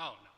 Oh, no.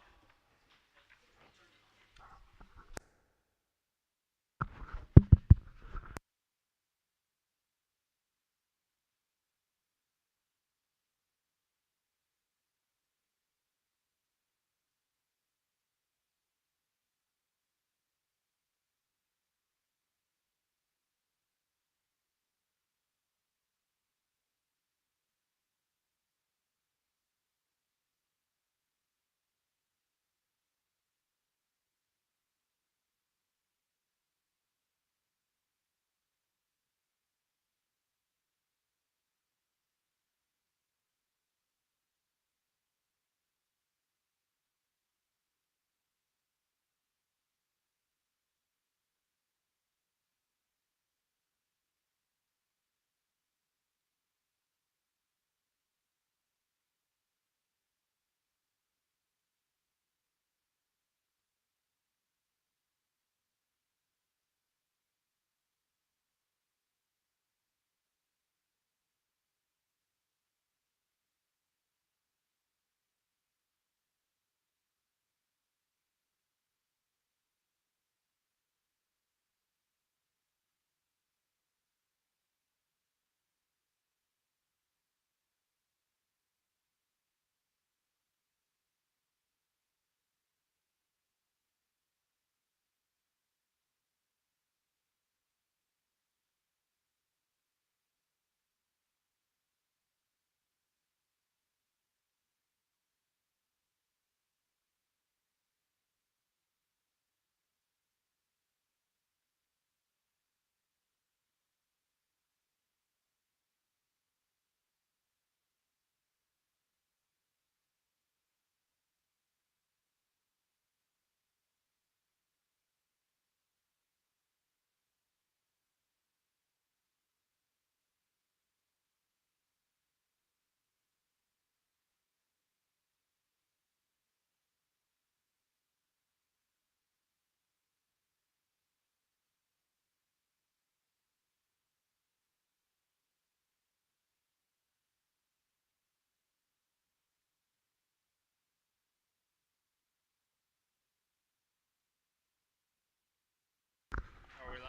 Are we live?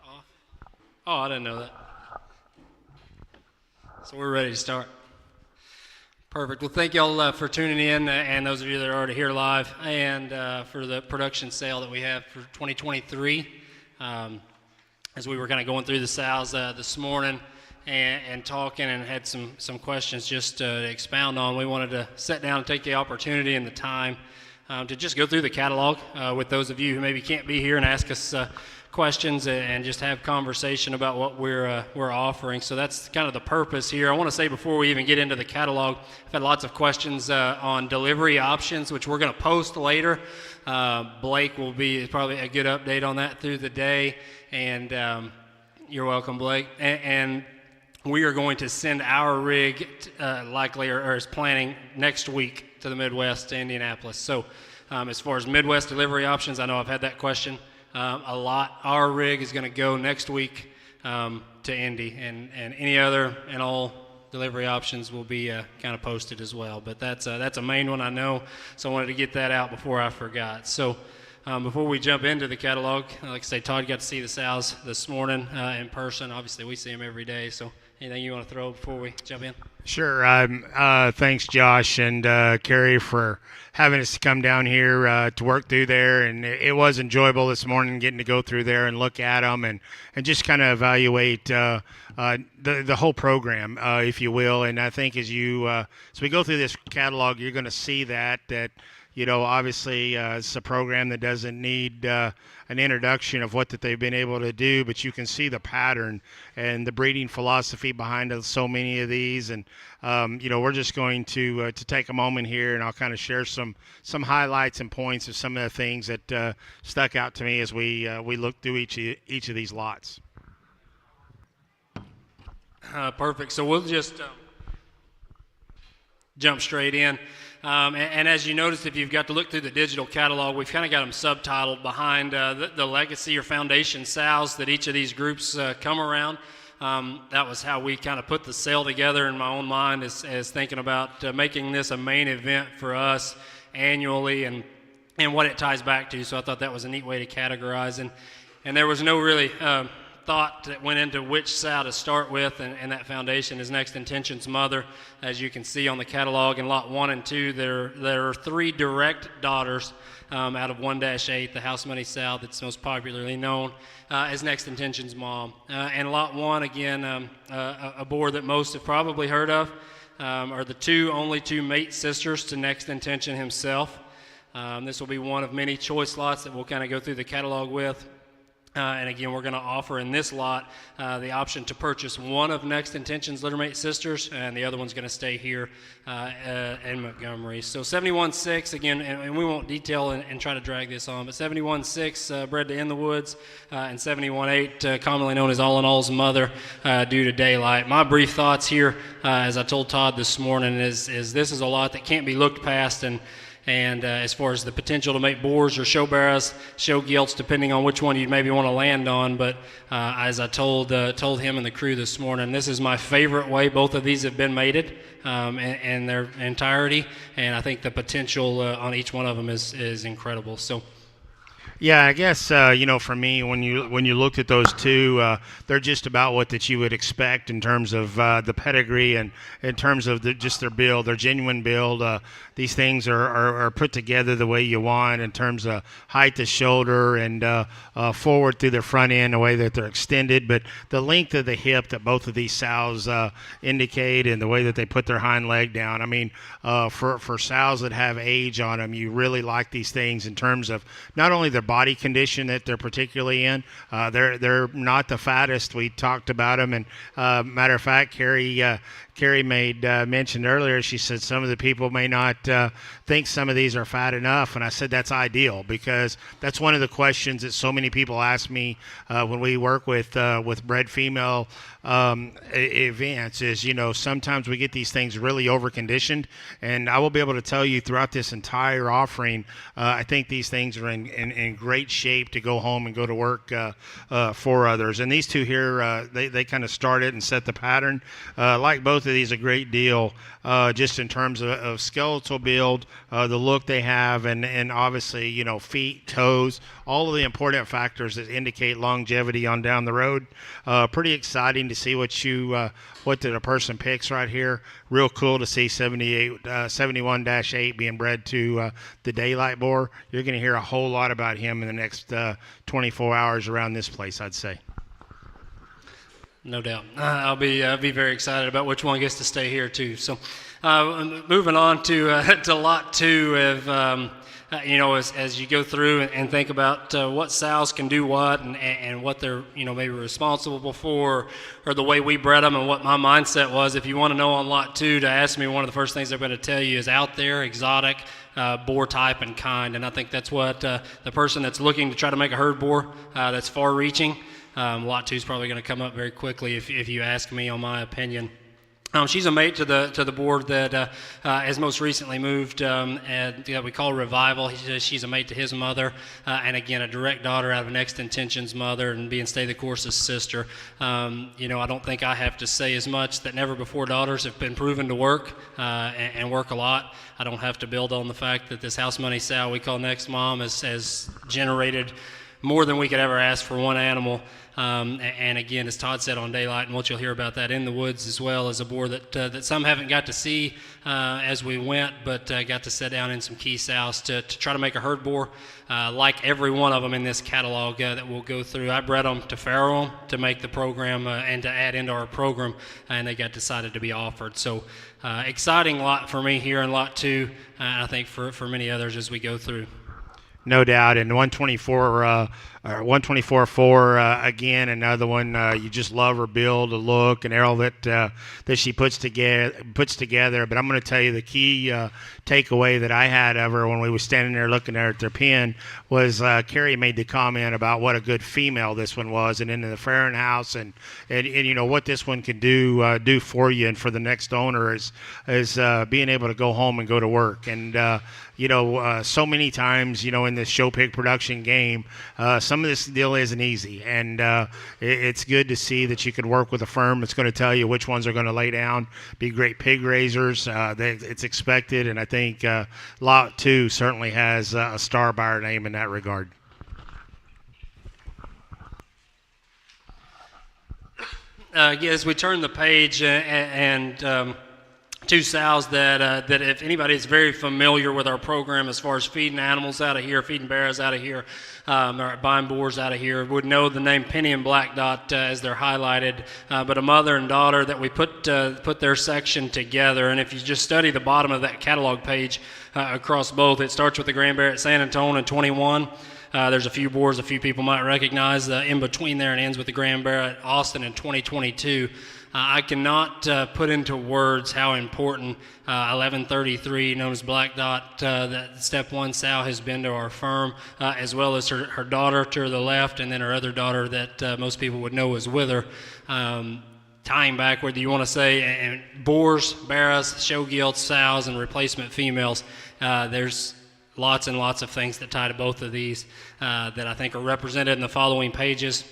On? Off? Oh, I didn't know that. So we're ready to start. Perfect. Well, thank y'all for tuning in, and those of you that are already here live, and for the production sale that we have for 2023. As we were kind of going through the sales this morning and talking and had some questions just to expound on, we wanted to sit down and take the opportunity and the time to just go through the catalog with those of you who maybe can't be here and ask us questions and just have conversation about what we're offering. So that's kind of the purpose here. I want to say before we even get into the catalog, I've had lots of questions on delivery options, which we're going to post later. Blake will be probably a good update on that through the day, and you're welcome, Blake. And we are going to send our rig likely or is planning next week to the Midwest, to Indianapolis. So as far as Midwest delivery options, I know I've had that question a lot. Our rig is going to go next week to Indy, and any other and all delivery options will be kind of posted as well. But that's a main one, I know, so I wanted to get that out before I forgot. So before we jump into the catalog, like I say, Todd got to see the sows this morning in person. Obviously, we see them every day. So anything you want to throw before we jump in? Sure. Thanks, Josh and Carrie, for having us come down here to work through there. And it was enjoyable this morning getting to go through there and look at them and just kind of evaluate the whole program, if you will. And I think as we go through this catalog, you're going to see that obviously it's a program that doesn't need an introduction of what that they've been able to do, but you can see the pattern and the breeding philosophy behind so many of these. And we're just going to take a moment here, and I'll kind of share some highlights and points of some of the things that stuck out to me as we look through each of these lots. Perfect. So we'll just jump straight in. And as you notice, if you've got to look through the digital catalog, we've kind of got them subtitled behind the legacy or foundation sows that each of these groups come around. That was how we kind of put the sale together in my own mind as thinking about making this a main event for us annually and what it ties back to. So I thought that was a neat way to categorize. And there was no really thought that went into which sow to start with, and that foundation is Next Intention's mother. As you can see on the catalog in lot 1 and 2, there are 3 direct daughters out of 1-8, the house money sow that's most popularly known as Next Intention's mom. And lot 1, again, a boar that most have probably heard of, are the only two mate sisters to Next Intention himself. This will be one of many choice lots that we'll kind of go through the catalog with. And again, we're going to offer in this lot the option to purchase one of Next Intention's littermate sisters, and the other one's going to stay here in Montgomery. So 71.6, again, and we won't detail and try to drag this on, but 71.6 bred to In the Woods, and 71.8, commonly known as All in All's mother, due to daylight. My brief thoughts here, as I told Todd this morning, is this is a lot that can't be looked past, and as far as the potential to make boars or show barrows, show gilts, depending on which one you maybe want to land on. But as I told him and the crew this morning, this is my favorite way both of these have been mated in their entirety, and I think the potential on each one of them is incredible. So. Yeah, I guess for me, when you looked at those two, they're just about what you would expect in terms of the pedigree and in terms of just their build, their genuine build. These things are put together the way you want in terms of height to shoulder and forward through their front end, the way that they're extended. But the length of the hip that both of these sows indicate, and the way that they put their hind leg down. I mean, for sows that have age on them, you really like these things in terms of not only their body condition that they're particularly in. They're not the fattest. We talked about them, and matter of fact, Carrie made mentioned earlier, she said some of the people may not think some of these are fat enough, and I said that's ideal, because that's one of the questions that so many people ask me when we work with bred female events is, sometimes we get these things really over-conditioned, and I will be able to tell you throughout this entire offering, I think these things are in great shape to go home and go to work for others. And these two here, they kind of started and set the pattern. Like both of these, a great deal just in terms of skeletal build, the look they have, and obviously, feet, toes, all of the important factors that indicate longevity on down the road. Pretty exciting to see what a person picks right here. Real cool to see 71-8 being bred to the Daylight boar. You're going to hear a whole lot about him in the next 24 hours around this place, I'd say. No doubt. I'll be very excited about which one gets to stay here too. So, moving on to lot 2 of. As you go through and think about what sows can do what and what they're, maybe responsible for, or the way we bred them and what my mindset was. If you want to know on lot 2 to ask me, one of the first things I'm going to tell you is out there, exotic, boar type and kind. And I think that's what the person that's looking to try to make a herd boar that's far reaching, lot 2 is probably going to come up very quickly if you ask me on my opinion. She's a mate to the board that has most recently moved, and we call Revival. She's a mate to his mother, and again, a direct daughter out of Next Intention's mother, and being Stay the Course's sister. I don't think I have to say as much that never before daughters have been proven to work and work a lot. I don't have to build on the fact that this house money sow we call Next Mom has generated more than we could ever ask for one animal. And again, as Todd said on Daylight, and what you'll hear about that In the Woods as well, as a boar that some haven't got to see as we went, but got to sit down in some key sows to try to make a herd boar, like every one of them in this catalog that we'll go through. I bred them to farrow them to make the program and to add into our program, and they got decided to be offered. So exciting lot for me here in lot 2, and I think for many others as we go through. No doubt. And 124.4 again, another one. You just love her build, the look, and all that she puts together. But I'm going to tell you the key takeaway that I had of her when we were standing there looking at their pen was Carrie made the comment about what a good female this one was, and into the farrowing house, and what this one can do for you and for the next owner is being able to go home and go to work. And so many times, in this show pig production game, some of this deal isn't easy, and it's good to see that you could work with a firm that's going to tell you which ones are going to lay down, be great pig raisers. It's expected, and I think Lot 2 certainly has a star by our name in that regard. As we turn the page and two sows that if anybody is very familiar with our program as far as feeding animals out of here, feeding bears out of here, or buying boars out of here, would know the name Penny and Black Dot as they're highlighted. But a mother and daughter that we put their section together, and if you just study the bottom of that catalog page across both, it starts with the Grand Bear at San Antonio in 21. There's a few boars a few people might recognize in between there, and ends with the Grand Bear at Austin in 2022. I cannot put into words how important 1133, known as Black Dot, that Step 1 sow has been to our firm, as well as her daughter to the left, and then her other daughter that most people would know as Wither. Tying back, whether you want to say, and boars, barras, show gilts, sows, and replacement females, there's lots and lots of things that tie to both of these that I think are represented in the following pages.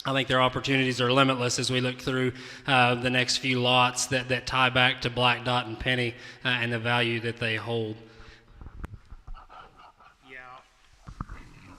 I think their opportunities are limitless as we look through the next few lots that tie back to Black Dot and Penny and the value that they hold.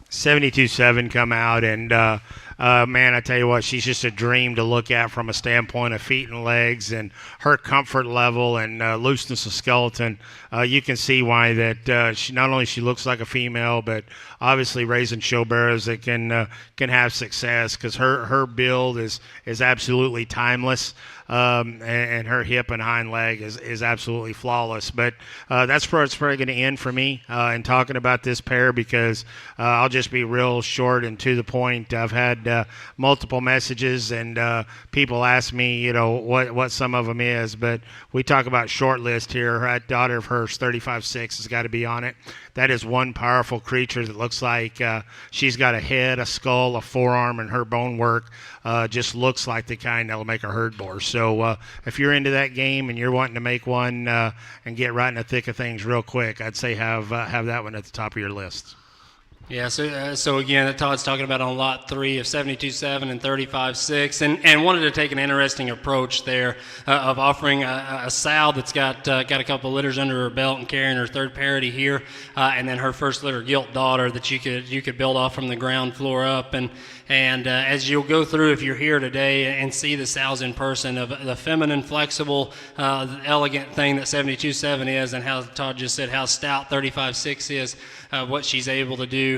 72.7 come out, and man, I tell you what, she's just a dream to look at from a standpoint of feet and legs and her comfort level and looseness of skeleton. You can see why that she not only she looks like a female, but obviously raising show bearers that can have success, because her build is absolutely timeless. And her hip and hind leg is absolutely flawless. But that's where it's probably going to end for me in talking about this pair, because I'll just be real short and to the point. I've had multiple messages, and people ask me, what some of them is. But we talk about short list here. That daughter of hers, 35.6, has got to be on it. That is one powerful creature that looks like she's got a head, a skull, a forearm, and her bone work just looks like the kind that will make a herd boar. So if you're into that game and you're wanting to make one and get right in the thick of things real quick, I'd say have that one at the top of your list. Yeah, so again, Todd's talking about on lot 3 of 72.7 and 35.6, and wanted to take an interesting approach there of offering a sow that's got a couple of litters under her belt and carrying her third parity here, and then her first litter gilt daughter that you could build off from the ground floor up. And as you'll go through, if you're here today and see the sows in person, of the feminine, flexible, elegant thing that 72.7 is, and how Todd just said how stout 35.6 is, what she's able to do.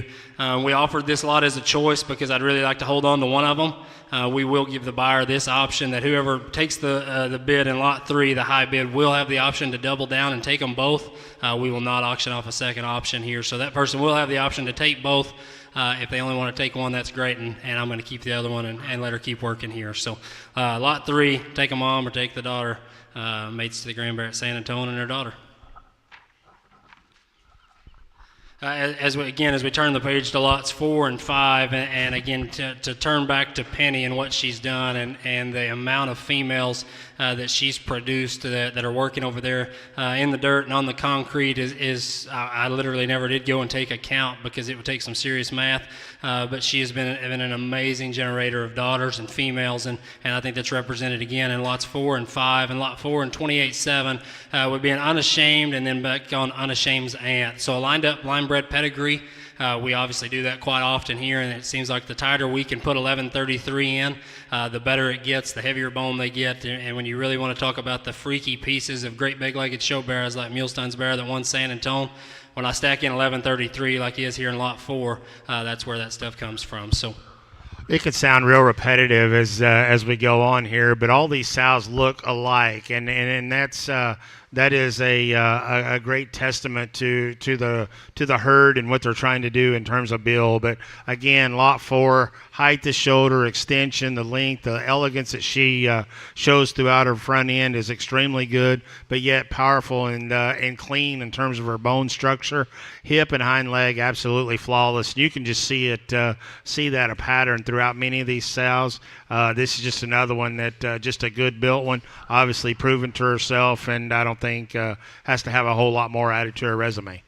We offered this lot as a choice because I'd really like to hold on to one of them. We will give the buyer this option that whoever takes the bid in lot 3, the high bid, will have the option to double down and take them both. We will not auction off a second option here, so that person will have the option to take both. If they only want to take one, that's great, and I'm going to keep the other one and let her keep working here. So lot 3, take a mom or take the daughter, mates to the Grand Bear at San Antonio and her daughter. As we turn the page to lots 4 and 5, and again to turn back to Penny and what she's done, and the amount of females that she's produced that are working over there in the dirt and on the concrete is I literally never did go and take a count because it would take some serious math, but she has been an amazing generator of daughters and females, and I think that's represented again in lots 4 and 5, and lot 4 and 28.7 would be an unashamed, and then back on unashamed's aunt. So a line bred pedigree. We obviously do that quite often here, and it seems like the tighter we can put 1133 in, the better it gets, the heavier bone they get. And when you really want to talk about the freaky pieces of great big-legged show bears like Mulestein's bear that won San Antonio, when I stack in 1133 like he is here in lot 4, that's where that stuff comes from. So it could sound real repetitive as we go on here, but all these sows look alike, and that is a great testament to the herd and what they're trying to do in terms of build. But again, lot 4, height to shoulder, extension, the length, the elegance that she shows throughout her front end is extremely good, but yet powerful and clean in terms of her bone structure. Hip and hind leg absolutely flawless. You can just see that a pattern throughout many of these sows. This is just another one that just a good built one, obviously proven to herself, and I don't think has to have a whole lot more added to her resume.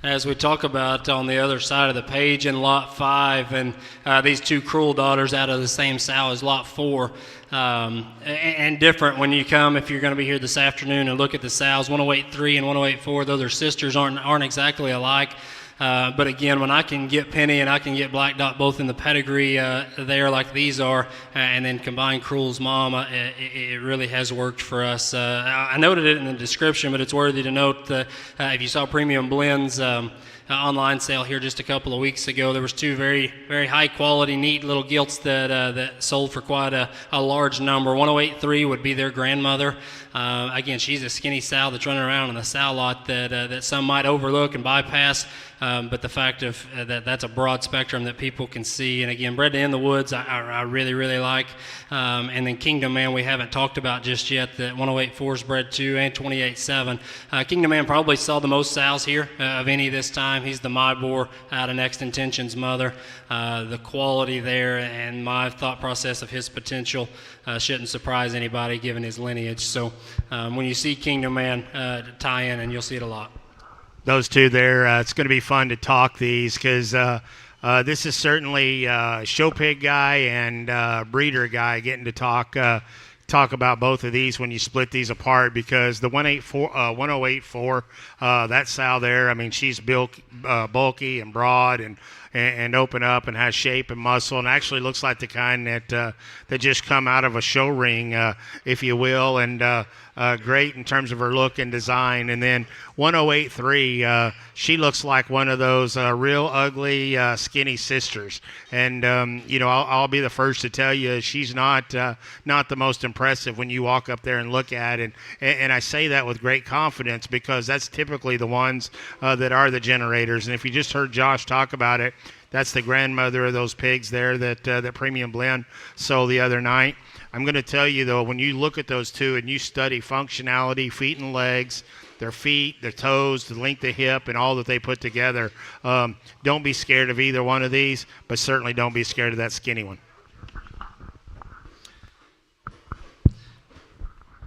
As we talk about on the other side of the page in Lot 5, and these two cruel daughters out of the same sow as Lot 4, and different when you come, if you're going to be here this afternoon and look at the sows, 1083 and 1084, though their sisters aren't exactly alike. But again, when I can get Penny and I can get Black Dot both in the pedigree there like these are, and then combine Cruel's mom, it really has worked for us. I noted it in the description, but it's worthy to note that if you saw Premium Blends online sale here just a couple of weeks ago, there was two very, very high quality, neat little gilts that sold for quite a large number. 1083 would be their grandmother. Again, she's a skinny sow that's running around in the sow lot that some might overlook and bypass. But the fact of that's a broad spectrum that people can see. And again, Bred to In the Woods, I really, really like. And then Kingdom Man, we haven't talked about just yet, that 1084 is bred to, and 287. Kingdom Man probably saw the most sows here of any this time. He's the Mybor out of Next Intention's mother. The quality there and my thought process of his potential shouldn't surprise anybody given his lineage. So when you see Kingdom Man, tie in, and you'll see it a lot. Those two there, it's going to be fun to talk these because this is certainly show pig guy and breeder guy getting to talk about both of these when you split these apart, because the 1084 that sow there, I mean, she's bulky and broad and open up and has shape and muscle, and actually looks like the kind that just come out of a show ring, if you will, and great in terms of her look and design. And then 1083, she looks like one of those real ugly, skinny sisters. And I'll be the first to tell you she's not the most impressive when you walk up there and look at it. And I say that with great confidence because that's typically the ones that are the generators. And if you just heard Josh talk about it, that's the grandmother of those pigs there that Premium Blend sold the other night. I'm going to tell you, though, when you look at those two and you study functionality, feet and legs, their feet, their toes, the length of hip, and all that they put together, don't be scared of either one of these, but certainly don't be scared of that skinny one.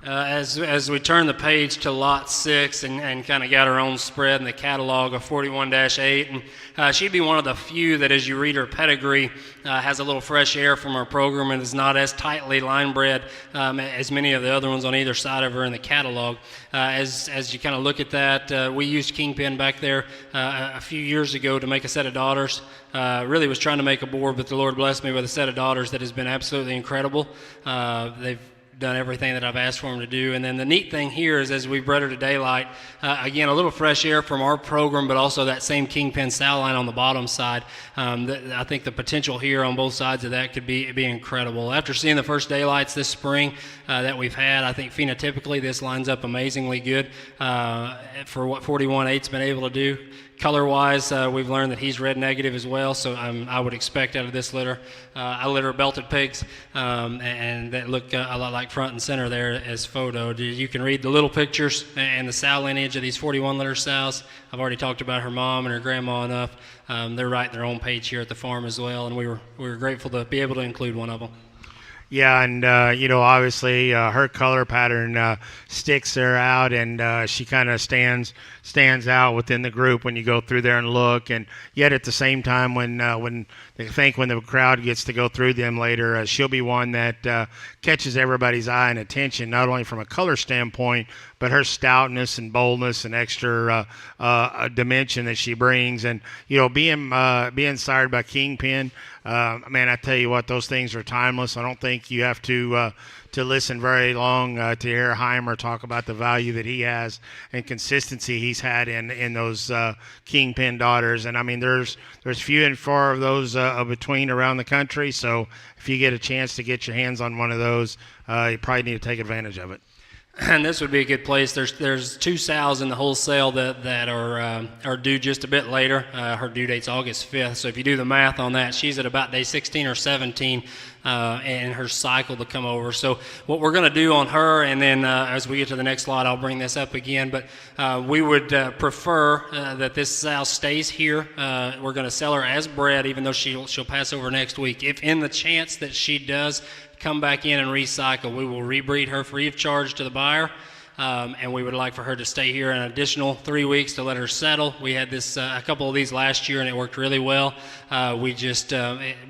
As we turn the page to Lot 6 and kind of got our own spread in the catalog of 41-8, and she'd be one of the few that, as you read her pedigree, has a little fresh air from her program and is not as tightly line bred as many of the other ones on either side of her in the catalog. As you kind of look at that, we used Kingpin back there a few years ago to make a set of daughters. Really was trying to make a board, but the Lord blessed me with a set of daughters that has been absolutely incredible. They've done everything that I've asked for them to do. And then the neat thing here is, as we bred her to daylight, again, a little fresh air from our program, but also that same Kingpin sow line on the bottom side. I think the potential here on both sides of that could be incredible. After seeing the first daylights this spring that we've had, I think phenotypically this lines up amazingly good for what 41-8's been able to do. Color-wise, we've learned that he's red negative as well, so I would expect out of this litter. I litter belted pigs, and that look a lot like front and center there as photoed. You can read the little pictures and the sow lineage of these 41 litter sows. I've already talked about her mom and her grandma enough. They're writing their own page here at the farm as well, and we were grateful to be able to include one of them. Yeah, and obviously her color pattern sticks her out, and she kind of stands out within the group when you go through there and look. And yet at the same time, when the crowd gets to go through them later, she'll be one that catches everybody's eye and attention, not only from a color standpoint, but her stoutness and boldness and extra dimension that she brings. And being sired by Kingpin, man, I tell you what, those things are timeless. I don't think you have to listen very long to hear Heimer talk about the value that he has and consistency he's had in those Kingpin daughters. And I mean, there's few and far of those between around the country. So if you get a chance to get your hands on one of those, you probably need to take advantage of it. And this would be a good place. There's two sows in the wholesale that are due just a bit later. Her due date's August 5th. So if you do the math on that, she's at about day 16 or 17 in her cycle to come over. So what we're going to do on her, and then as we get to the next slide, I'll bring this up again. But we would prefer that this sow stays here. We're going to sell her as bred, even though she'll pass over next week. If in the chance that she does come back in and recycle, we will rebreed her free of charge to the buyer. and we would like for her to stay here an additional 3 weeks to let her settle. We had this a couple of these last year, and it worked really well. We just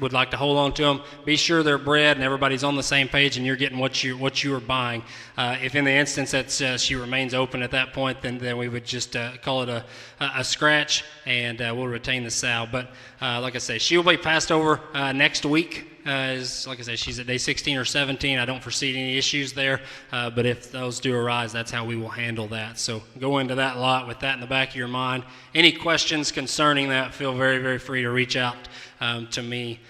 would like to hold on to them. Be sure they're bred and everybody's on the same page, and you're getting what you are buying. If in the instance that she remains open at that point, then we would just call it a scratch, and we'll retain the sow. But like I say, she will be passed over next week. Like I said, she's at day 16 or 17. I don't foresee any issues there, but if those do arise, that's how we will handle that. So go into that lot with that in the back of your mind. Any questions concerning that, feel very, very free to reach out to me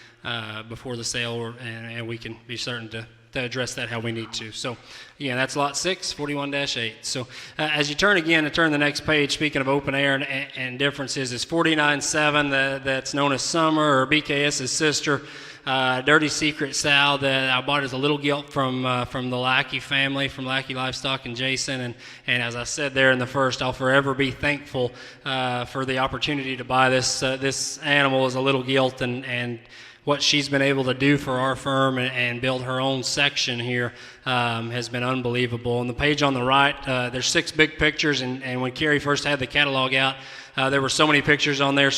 before the sale, and we can be certain to address that how we need to. So, again, that's lot 6, 41-8. So, as you turn again and turn the next page, speaking of open air and differences, is 49-7 that's known as Summer, or BKS's sister. Dirty Secret sow that I bought as a little gilt from the Lackey family, from Lackey Livestock and Jason. And as I said there in the first, I'll forever be thankful for the opportunity to buy this animal as a little gilt, and what she's been able to do for our firm and build her own section here has been unbelievable. On the page on the right, there's 6 big pictures, and when Carrie first had the catalog out, there were so many pictures on there,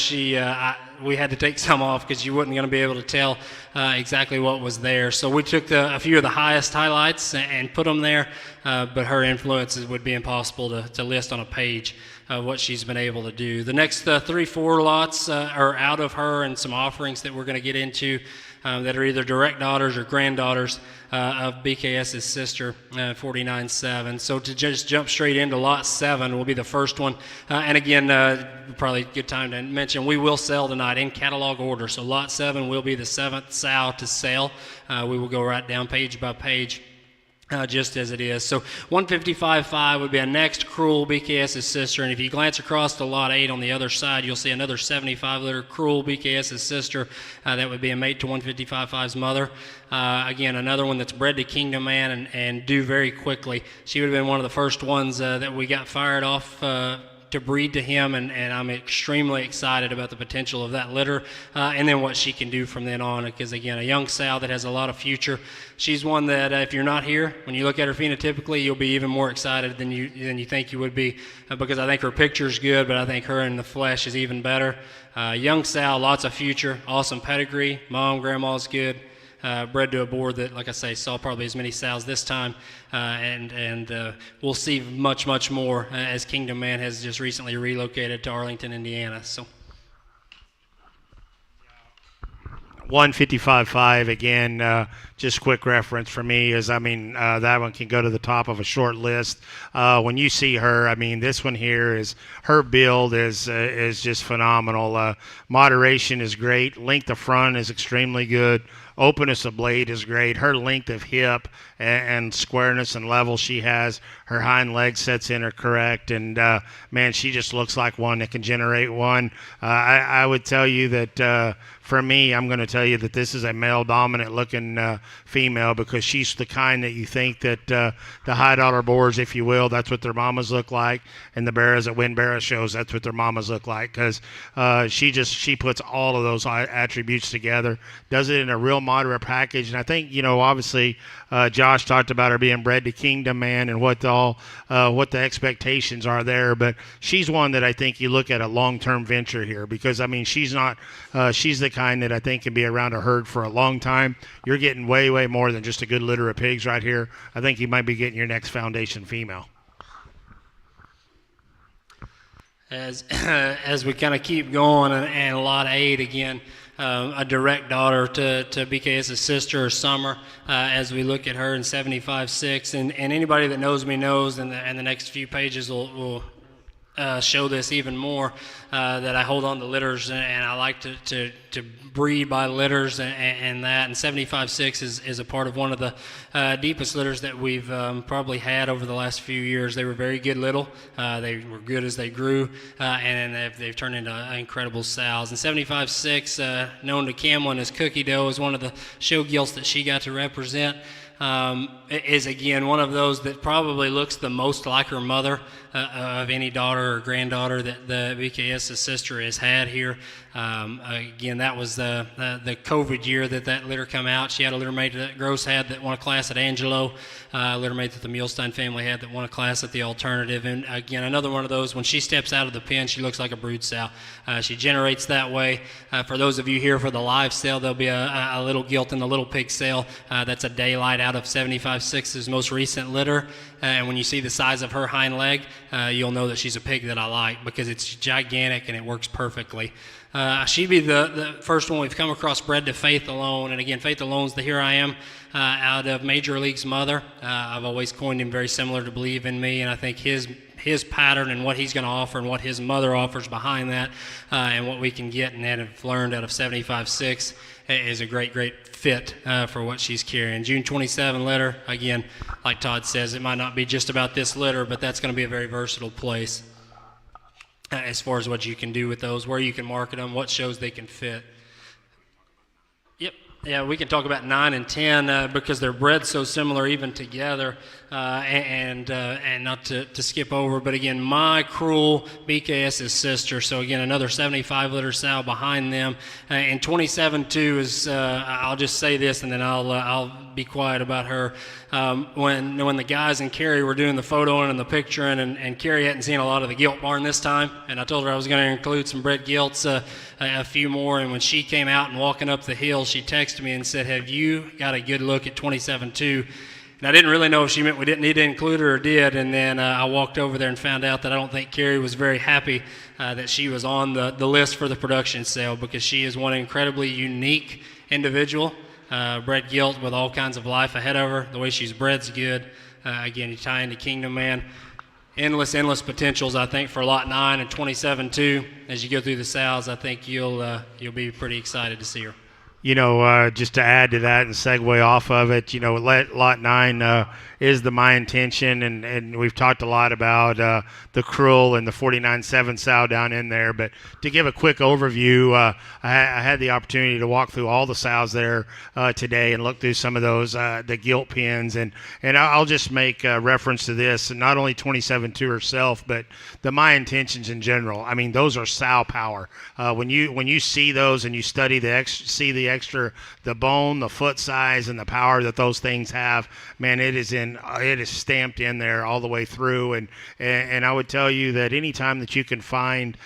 we had to take some off because you weren't going to be able to tell exactly what was there. So we took a few of the highest highlights and put them there, but her influences would be impossible to list on a page of what she's been able to do. The next 3-4 lots are out of her, and some offerings that we're going to get into that are either direct daughters or granddaughters of BKS's sister, 49-7. So to just jump straight into lot 7 will be the first one. And again, probably a good time to mention, we will sell tonight in catalog order. So lot 7 will be the 7th sow to sell. We will go right down page by page. Just as it is. So 155.5 would be a next cruel BKS's sister, and if you glance across to lot 8 on the other side, you'll see another 75-liter cruel BKS's sister. That would be a mate to 155.5's mother. Again, another one that's bred to Kingdom Man and due very quickly. She would have been one of the first ones that we got fired off to breed to him, and I'm extremely excited about the potential of that litter and then what she can do from then on, because again, a young sow that has a lot of future. She's one that if you're not here, when you look at her phenotypically, you'll be even more excited than you think you would be, because I think her picture's good, but I think her in the flesh is even better. Young sow, lots of future, awesome pedigree, mom, grandma's good. Bred to a board that, like I say, saw probably as many sows this time, and we'll see much, much more as Kingdom Man has just recently relocated to Arlington, Indiana. So 155.5 again. Just quick reference for me is, that one can go to the top of a short list. When you see her, this one here her build is just phenomenal. Moderation is great. Length of front is extremely good. Openness of blade is great. Her length of hip and squareness and level she has. Her hind leg sets in are correct. And, man, she just looks like one that can generate one. I would tell you that for me, I'm going to tell you that this is a male-dominant looking female, because she's the kind that you think that the high-dollar boars, if you will, that's what their mamas look like. And the bears that win Barra shows, that's what their mamas look like, because she puts all of those attributes together, does it in a real moderate package. And I think, obviously Josh talked about her being bred to Kingdom Man and what the expectations are there, but she's one that I think you look at a long-term venture here, because she's the kind that I think can be around a herd for a long time. You're getting way, way more than just a good litter of pigs right here. I think you might be getting your next foundation female. As we kind of keep going, and lot 8 again, a direct daughter to BKS's sister, Summer, as we look at her in 75.6, and anybody that knows me knows, and the next few pages will show this even more, that I hold on to litters, and I like to breed by litters, and that. And 75.6 is a part of one of the deepest litters that we've probably had over the last few years. They were very good little. They were good as they grew, and they've turned into incredible sows. And 75.6, known to Camlin as Cookie Dough, is one of the show gilts that she got to represent. is, again, one of those that probably looks the most like her mother of any daughter or granddaughter that the BKS's sister has had here. Again, that was the COVID year that litter come out. She had a litter mate that Gross had that won a class at Angelo, a litter mate that the Muhlstein family had that won a class at the Alternative. And again, another one of those, when she steps out of the pen, she looks like a brood sow. She generates that way. For those of you here for the live sale, there'll be a little gilt in the little pig sale. That's a daylight out of 75.6's most recent litter. And when you see the size of her hind leg, you'll know that she's a pig that I like, because it's gigantic and it works perfectly. She'd be the first one we've come across bred to Faith Alone. And again, Faith Alone's the Here I Am out of Major League's mother. I've always coined him very similar to Believe in Me, and I think his pattern and what he's going to offer and what his mother offers behind that, and what we can get and have learned out of 75.6 is a great fit for what she's carrying. June 27 litter, again, like Todd says, it might not be just about this litter, but that's going to be a very versatile place as far as what you can do with those, where you can market them, what shows they can fit. Yep. Yeah, we can talk about 9 and 10 because they're bred so similar even together, and not to skip over, but again, My Cruel, BKS's sister. So again, another 75 litter sow behind them. And 27-2 is, I'll just say this and then I'll be quiet about her. When the guys and Carrie were doing the photoing and the picturing, and Carrie hadn't seen a lot of the gilt barn this time, and I told her I was going to include some bred gilts, a few more, and when she came out and walking up the hill, she texted me and said, "Have you got a good look at 27-2?" And I didn't really know if she meant we didn't need to include her or did, and then I walked over there and found out that I don't think Carrie was very happy that she was on the list for the production sale, because she is one incredibly unique individual, bred gilt with all kinds of life ahead of her. The way she's bred's good. Again, you tie into Kingdom Man. Endless potentials, I think, for Lot 9 and 27-2. As you go through the sows, I think you'll be pretty excited to see her. Just to add to that and segue off of it, Lot 9 is my intention, and we've talked a lot about the Cruel and the 49.7 sow down in there. But to give a quick overview, I had the opportunity to walk through all the sows there today and look through some of those, the gilt pins, and I'll just make reference to this, and not only 27-2 herself, but the My Intentions in general. I mean, those are sow power. When you see those and you study the bone, the foot size, and the power that those things have, man, it is stamped in there all the way through. And I would tell you that anytime that you can find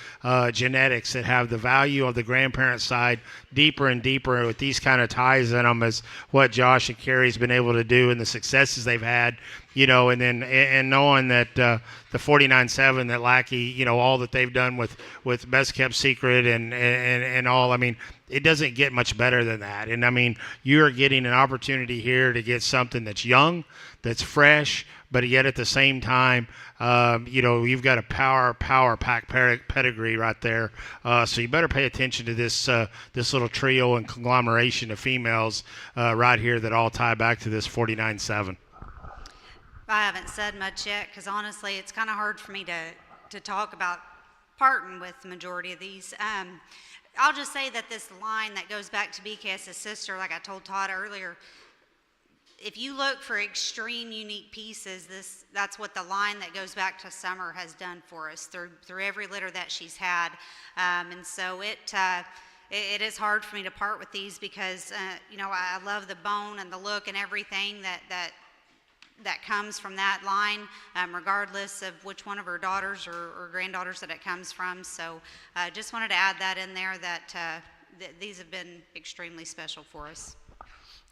genetics that have the value of the grandparent side deeper and deeper with these kind of ties in them, is what Josh and Carrie's been able to do, and the successes they've had. And knowing that the 49.7, that Lackey, all that they've done with Best Kept Secret and all, I mean, it doesn't get much better than that. And I mean, you're getting an opportunity here to get something that's young, that's fresh, but yet at the same time, you've got a power pack pedigree right there. So you better pay attention to this little trio and conglomeration of females right here that all tie back to this 49.7. I haven't said much yet, because honestly, it's kind of hard for me to talk about parting with the majority of these. I'll just say that this line that goes back to BKS's sister, like I told Todd earlier, if you look for extreme unique pieces, that's what the line that goes back to Summer has done for us through every litter that she's had. And so it is hard for me to part with these, because I love the bone and the look and everything that comes from that line, regardless of which one of her daughters or granddaughters that it comes from. So I just wanted to add that in there, that these have been extremely special for us.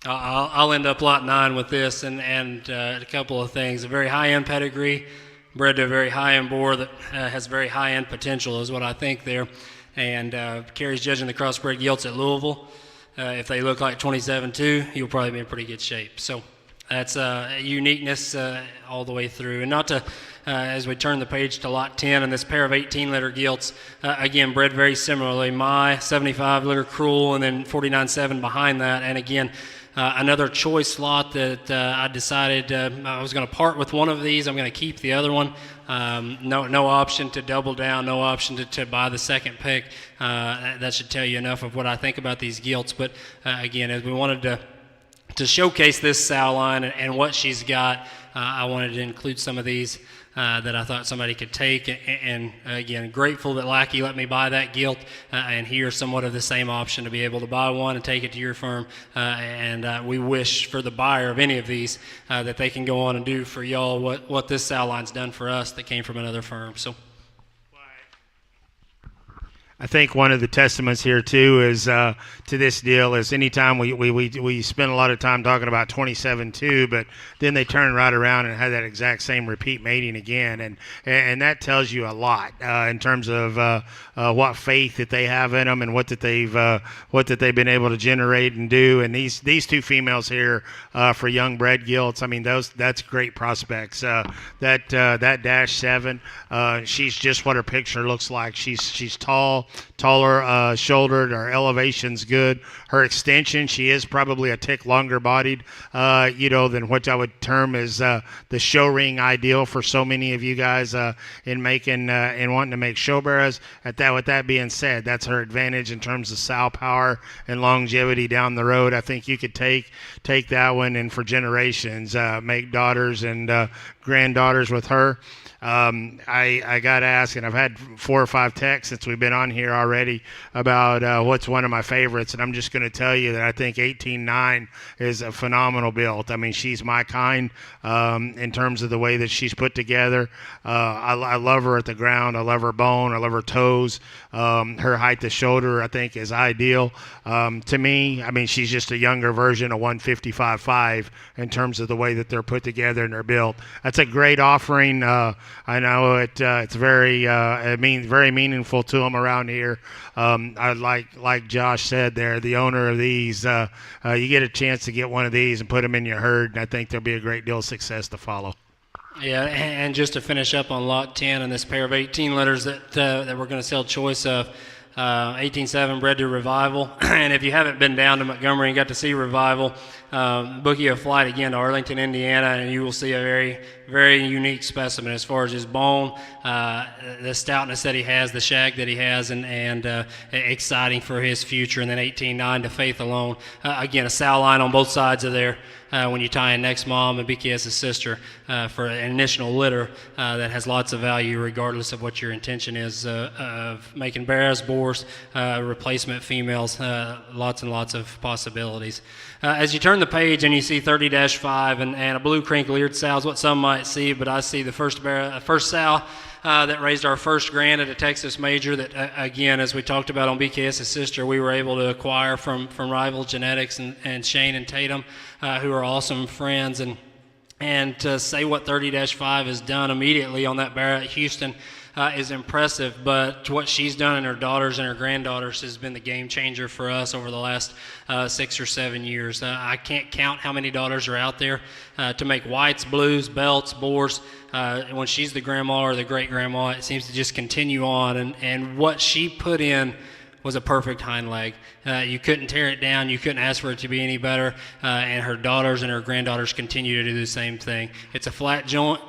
I'll end up Lot 9 with this and a couple of things. A very high-end pedigree, bred to a very high-end boar that has very high-end potential is what I think there. And Carrie's judging the crossbred gilts at Louisville. If they look like 27-2, you'll probably be in pretty good shape. So that's uniqueness all the way through. And not to, as we turn the page to Lot 10 and this pair of 18-litter gilts, again, bred very similarly. My 75-litter Cruel, and then 49.7 behind that. And again, another choice lot that I decided I was going to part with one of these. I'm going to keep the other one. No option to double down, no option to buy the second pick. That should tell you enough of what I think about these gilts. But again, as we wanted to to showcase this sow line and what she's got, I wanted to include some of these that I thought somebody could take. And again, grateful that Lackey let me buy that gilt, and here's somewhat of the same option to be able to buy one and take it to your firm. And we wish for the buyer of any of these that they can go on and do for y'all what this sow line's done for us that came from another firm. So. I think one of the testaments here too is to this deal is anytime we spend a lot of time talking about 27-2, but then they turn right around and have that exact same repeat mating again, and that tells you a lot in terms of what faith that they have in them and what that they've been able to generate and do. And these two females here for young bred gilts, I mean that's great prospects. That dash 7, she's just what her picture looks like. She's taller shouldered. Her elevation's good. Her extension, she is probably a tick longer bodied, than what I would term as the show ring ideal for so many of you guys in making and wanting to make show barrows. With that being said, that's her advantage in terms of sow power and longevity down the road. I think you could take that one and for generations make daughters and granddaughters with her. I got asked, and I've had 4 or 5 texts since we've been on here already about what's one of my favorites, and I'm just going to tell you that I think 18-9 is a phenomenal build. I mean, she's my kind in terms of the way that she's put together. I love her at the ground. I love her bone. I love her toes. Her height to shoulder, I think, is ideal. To me, I mean, she's just a younger version of 155.5 in terms of the way that they're put together and they're built. That's a great offering. I know it's very very meaningful to them around here. I like Josh said there, the owner of these, you get a chance to get one of these and put them in your herd, and I think there'll be a great deal of success to follow. Yeah, and just to finish up on lot 10 and this pair of 18 litters that we're going to sell choice of, 18-7 bred to Revival. And if you haven't been down to Montgomery and got to see Revival, book you a flight again to Arlington, Indiana, and you will see a very, very unique specimen as far as his bone, the stoutness that he has, the shag that he has, and exciting for his future. And then 18-9 to Faith Alone. Again, a sow line on both sides of there. When you tie in next mom and BKS's sister for an initial litter that has lots of value regardless of what your intention is of making bears, boars, replacement females, lots and lots of possibilities. As you turn the page and you see 30-5 and a blue crinkle-eared sow is what some might see, but I see the first sow that raised our first grand at a Texas major that, again, as we talked about on BKS's sister, we were able to acquire from Rival Genetics and Shane and Tatum, who are awesome friends. And to say what 30-5 has done immediately on that bear at Houston is impressive, but what she's done and her daughters and her granddaughters has been the game changer for us over the last 6 or 7 years. I can't count how many daughters are out there to make whites, blues, belts, boars. When she's the grandma or the great-grandma, it seems to just continue on, and what she put in was a perfect hind leg. You couldn't tear it down. You couldn't ask for it to be any better, and her daughters and her granddaughters continue to do the same thing. It's a flat joint,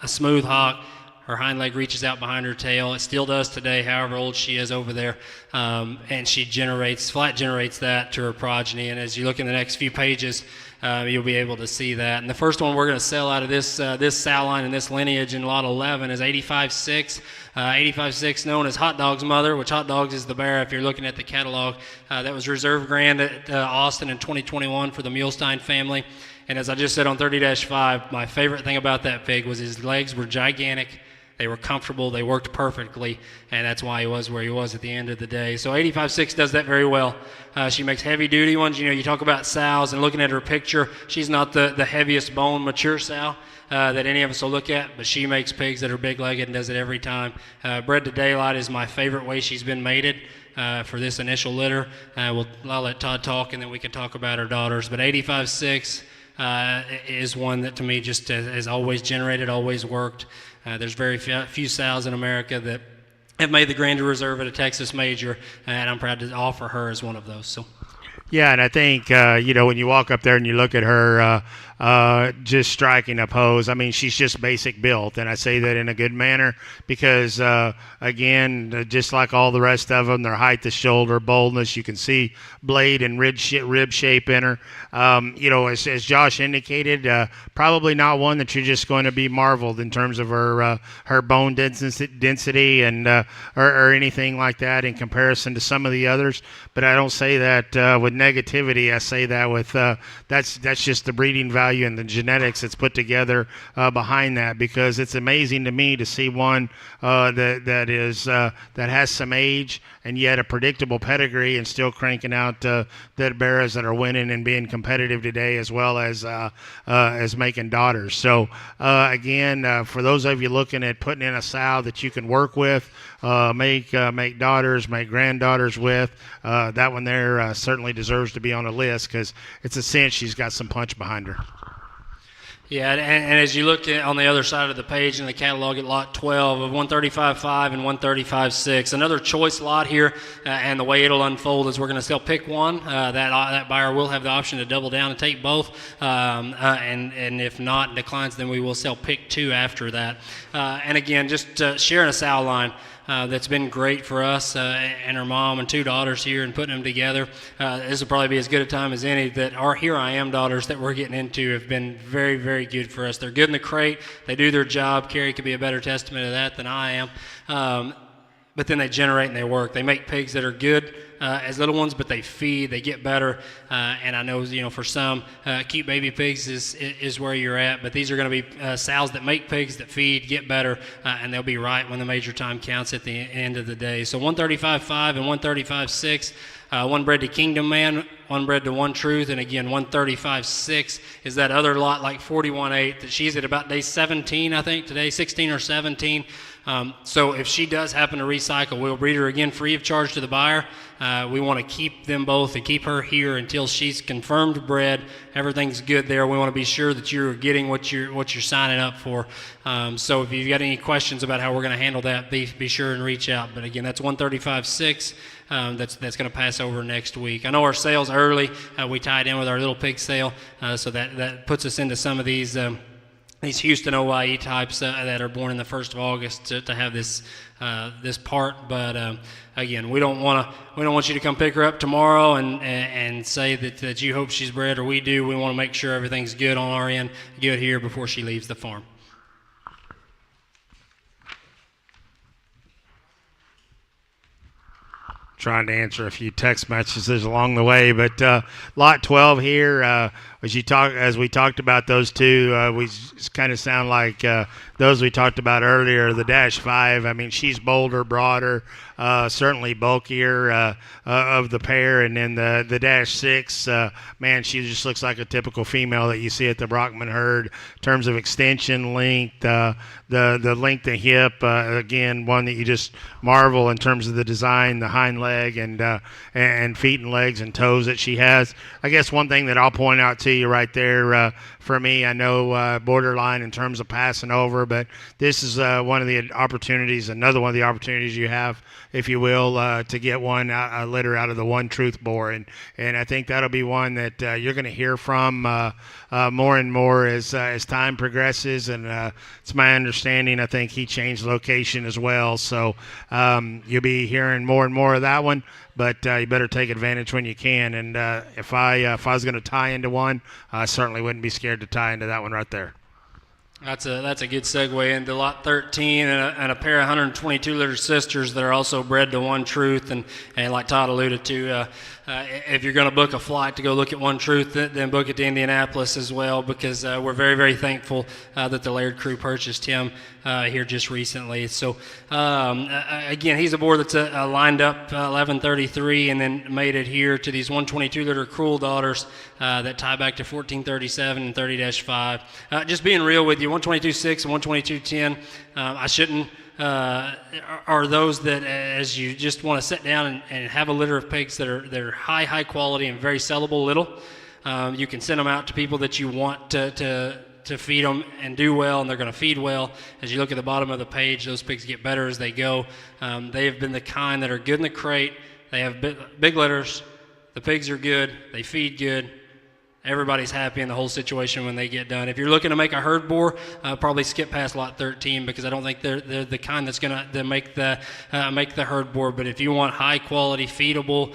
a smooth hock. Her hind leg reaches out behind her tail. It still does today, however old she is over there. And she flat generates that to her progeny. And as you look in the next few pages, you'll be able to see that. And the first one we're going to sell out of this sow line and this lineage in lot 11 is 85-6. 85-6 known as Hot Dog's mother, which Hot Dogs is the bear if you're looking at the catalog. That was reserve grand at Austin in 2021 for the Muhlstein family. And as I just said on 30-5, my favorite thing about that pig was his legs were gigantic. They were comfortable. They worked perfectly, and that's why he was where he was at the end of the day. So 85-6 does that very well. She makes heavy-duty ones. You know, you talk about sows, and looking at her picture, she's not the heaviest bone mature sow that any of us will look at, but she makes pigs that are big-legged and does it every time. Bred to Daylight is my favorite way she's been mated for this initial litter. I'll let Todd talk, and then we can talk about her daughters. But 85-6 is one that to me just has always generated, always worked. There's very few sows in America that have made the Grandeur Reserve at a Texas major, and I'm proud to offer her as one of those. So, Yeah, and I think when you walk up there and you look at her, just striking a pose. I mean, she's just basic built, and I say that in a good manner because, again, just like all the rest of them, their height, the shoulder, boldness. You can see blade and rib shape in her. As Josh indicated, probably not one that you're just going to be marveled in terms of her bone density and or anything like that in comparison to some of the others. But I don't say that with negativity. I say that with that's just the breeding value and the genetics that's put together behind that, because it's amazing to me to see one that has some age and yet a predictable pedigree and still cranking out that bears that are winning and being competitive today, as well as making daughters. So again, for those of you looking at putting in a sow that you can work with, make daughters, make granddaughters with, that one there certainly deserves to be on a list, because it's a cinch she's got some punch behind her. Yeah, and as you look on the other side of the page in the catalog at lot 12 of 135.5 and 135.6, another choice lot here, and the way it'll unfold is we're going to sell pick one. That buyer will have the option to double down and take both, and if not declines, then we will sell pick two after that. And again, just sharing a sow line. That's been great for us and her mom and two daughters here, and putting them together. This will probably be as good a time as any. That our Here I Am daughters that we're getting into have been very, very good for us. They're good in the crate. They do their job. Carrie could be a better testament of that than I am. But then they generate and they work. They make pigs that are good as little ones, but they feed, they get better. And I know, for some, cute baby pigs is where you're at. But these are going to be sows that make pigs, that feed, get better, and they'll be right when the major time counts at the end of the day. So 135.5 and 135.6. One bred to Kingdom Man, one bred to One Truth, and again 135.6 is that other lot like 41.8 that she's at about day 17, I think today, 16 or 17. So if she does happen to recycle, we'll breed her again free of charge to the buyer. We want to keep them both and keep her here until she's confirmed bred. Everything's good there. We want to be sure that you're getting what you're signing up for. So if you've got any questions about how we're going to handle that, be sure and reach out. But again, that's 135.6. That's going to pass over next week. I know our sale's early. We tied in with our little pig sale, so that puts us into some of these Houston OYE types that are born in the 1st of August to have this part. But again, we don't want you to come pick her up tomorrow and say that you hope she's bred, or we do. We want to make sure everything's good on our end, good here before she leaves the farm. Trying to answer a few text messages along the way, but lot 12 here, as we talked about those two, we kind of sound like those we talked about earlier. The Dash 5, I mean, she's bolder, broader, certainly bulkier of the pair, and then the Dash 6, man, she just looks like a typical female that you see at the Brockman herd in terms of extension, length, the length of hip. Again, one that you just marvel in terms of the design, the hind leg and feet and legs and toes that she has. I guess one thing that I'll point out to you right there, for me, I know borderline in terms of passing over, but this is another one of the opportunities you have, if you will, to get a litter out of the One Truth boar, and I think that'll be one that you're going to hear from more and more as time progresses, and it's my understanding, I think he changed location as well, so you'll be hearing more and more of that one. But you better take advantage when you can. And if I was going to tie into one, I certainly wouldn't be scared to tie into that one right there. That's a good segue into lot 13 and a pair of 122-liter sisters that are also bred to One Truth. And like Todd alluded to, if you're going to book a flight to go look at One Truth, then book it to Indianapolis as well, because we're very, very thankful that the Laird crew purchased him here just recently. So, again, he's a boar that's lined up 1133 and then made it here to these 122-liter Cruel daughters that tie back to 1437 and 30-5. Just being real with you, 122.6 and 122.10, I shouldn't are those that, as you just want to sit down and have a litter of pigs that are high quality and very sellable little. You can send them out to people that you want to feed them and do well, and they're going to feed well. As you look at the bottom of the page, those pigs get better as they go. They have been the kind that are good in the crate. They have big litters. The pigs are good. They feed good. Everybody's happy in the whole situation when they get done. If you're looking to make a herd boar, probably skip past lot 13 because I don't think they're the kind that's going to make the herd boar. But if you want high quality, feedable,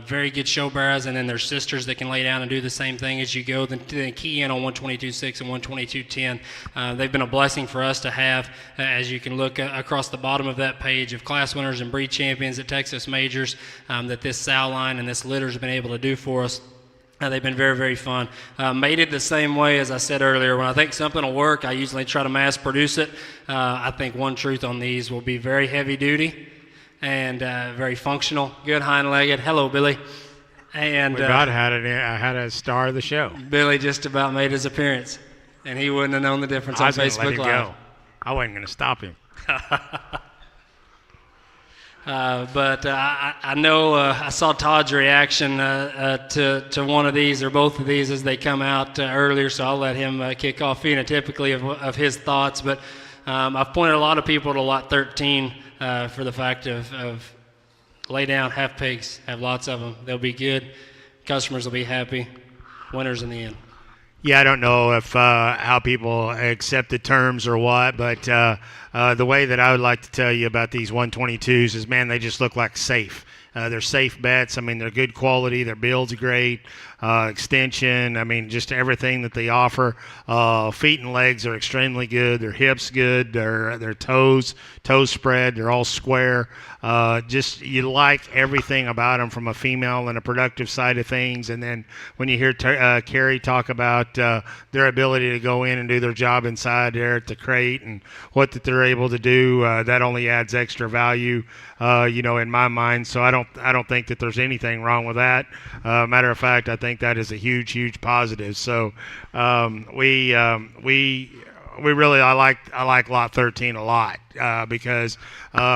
very good show barrows, and then there's sisters that can lay down and do the same thing as you go, then key in on 122.6 and 122.10. They've been a blessing for us to have, as you can look across the bottom of that page of class winners and breed champions at Texas Majors, that this sow line and this litter has been able to do for us. They've been very, very fun. Mated the same way as I said earlier. When I think something will work, I usually try to mass produce it. I think One Truth on these will be very heavy duty and very functional, good hind-legged. Hello, Billy. And We about had it. I had a star of the show. Billy just about made his appearance, and he wouldn't have known the difference on I was going to let Facebook him Live. go. I wasn't going to stop him. But I know I saw Todd's reaction to one of these or both of these as they come out earlier, so I'll let him kick off phenotypically of his thoughts. But I've pointed a lot of people to lot 13 for the fact of lay down, have pigs, have lots of them. They'll be good. Customers will be happy. Winners in the end. Yeah, I don't know if how people accept the terms or what, but the way that I would like to tell you about these 122s is, man, they just look like safe. They're safe bets. I mean, they're good quality. Their build's great. Extension. I mean, just everything that they offer. Feet and legs are extremely good. Their hips good. Their toes spread. They're all square. Just you like everything about them from a female and a productive side of things. And then when you hear Carrie talk about their ability to go in and do their job inside there at the crate and what that they're able to do, that only adds extra value, in my mind. So I don't think that there's anything wrong with that. Matter of fact, I think that is a huge positive. So we really I like lot 13 a lot because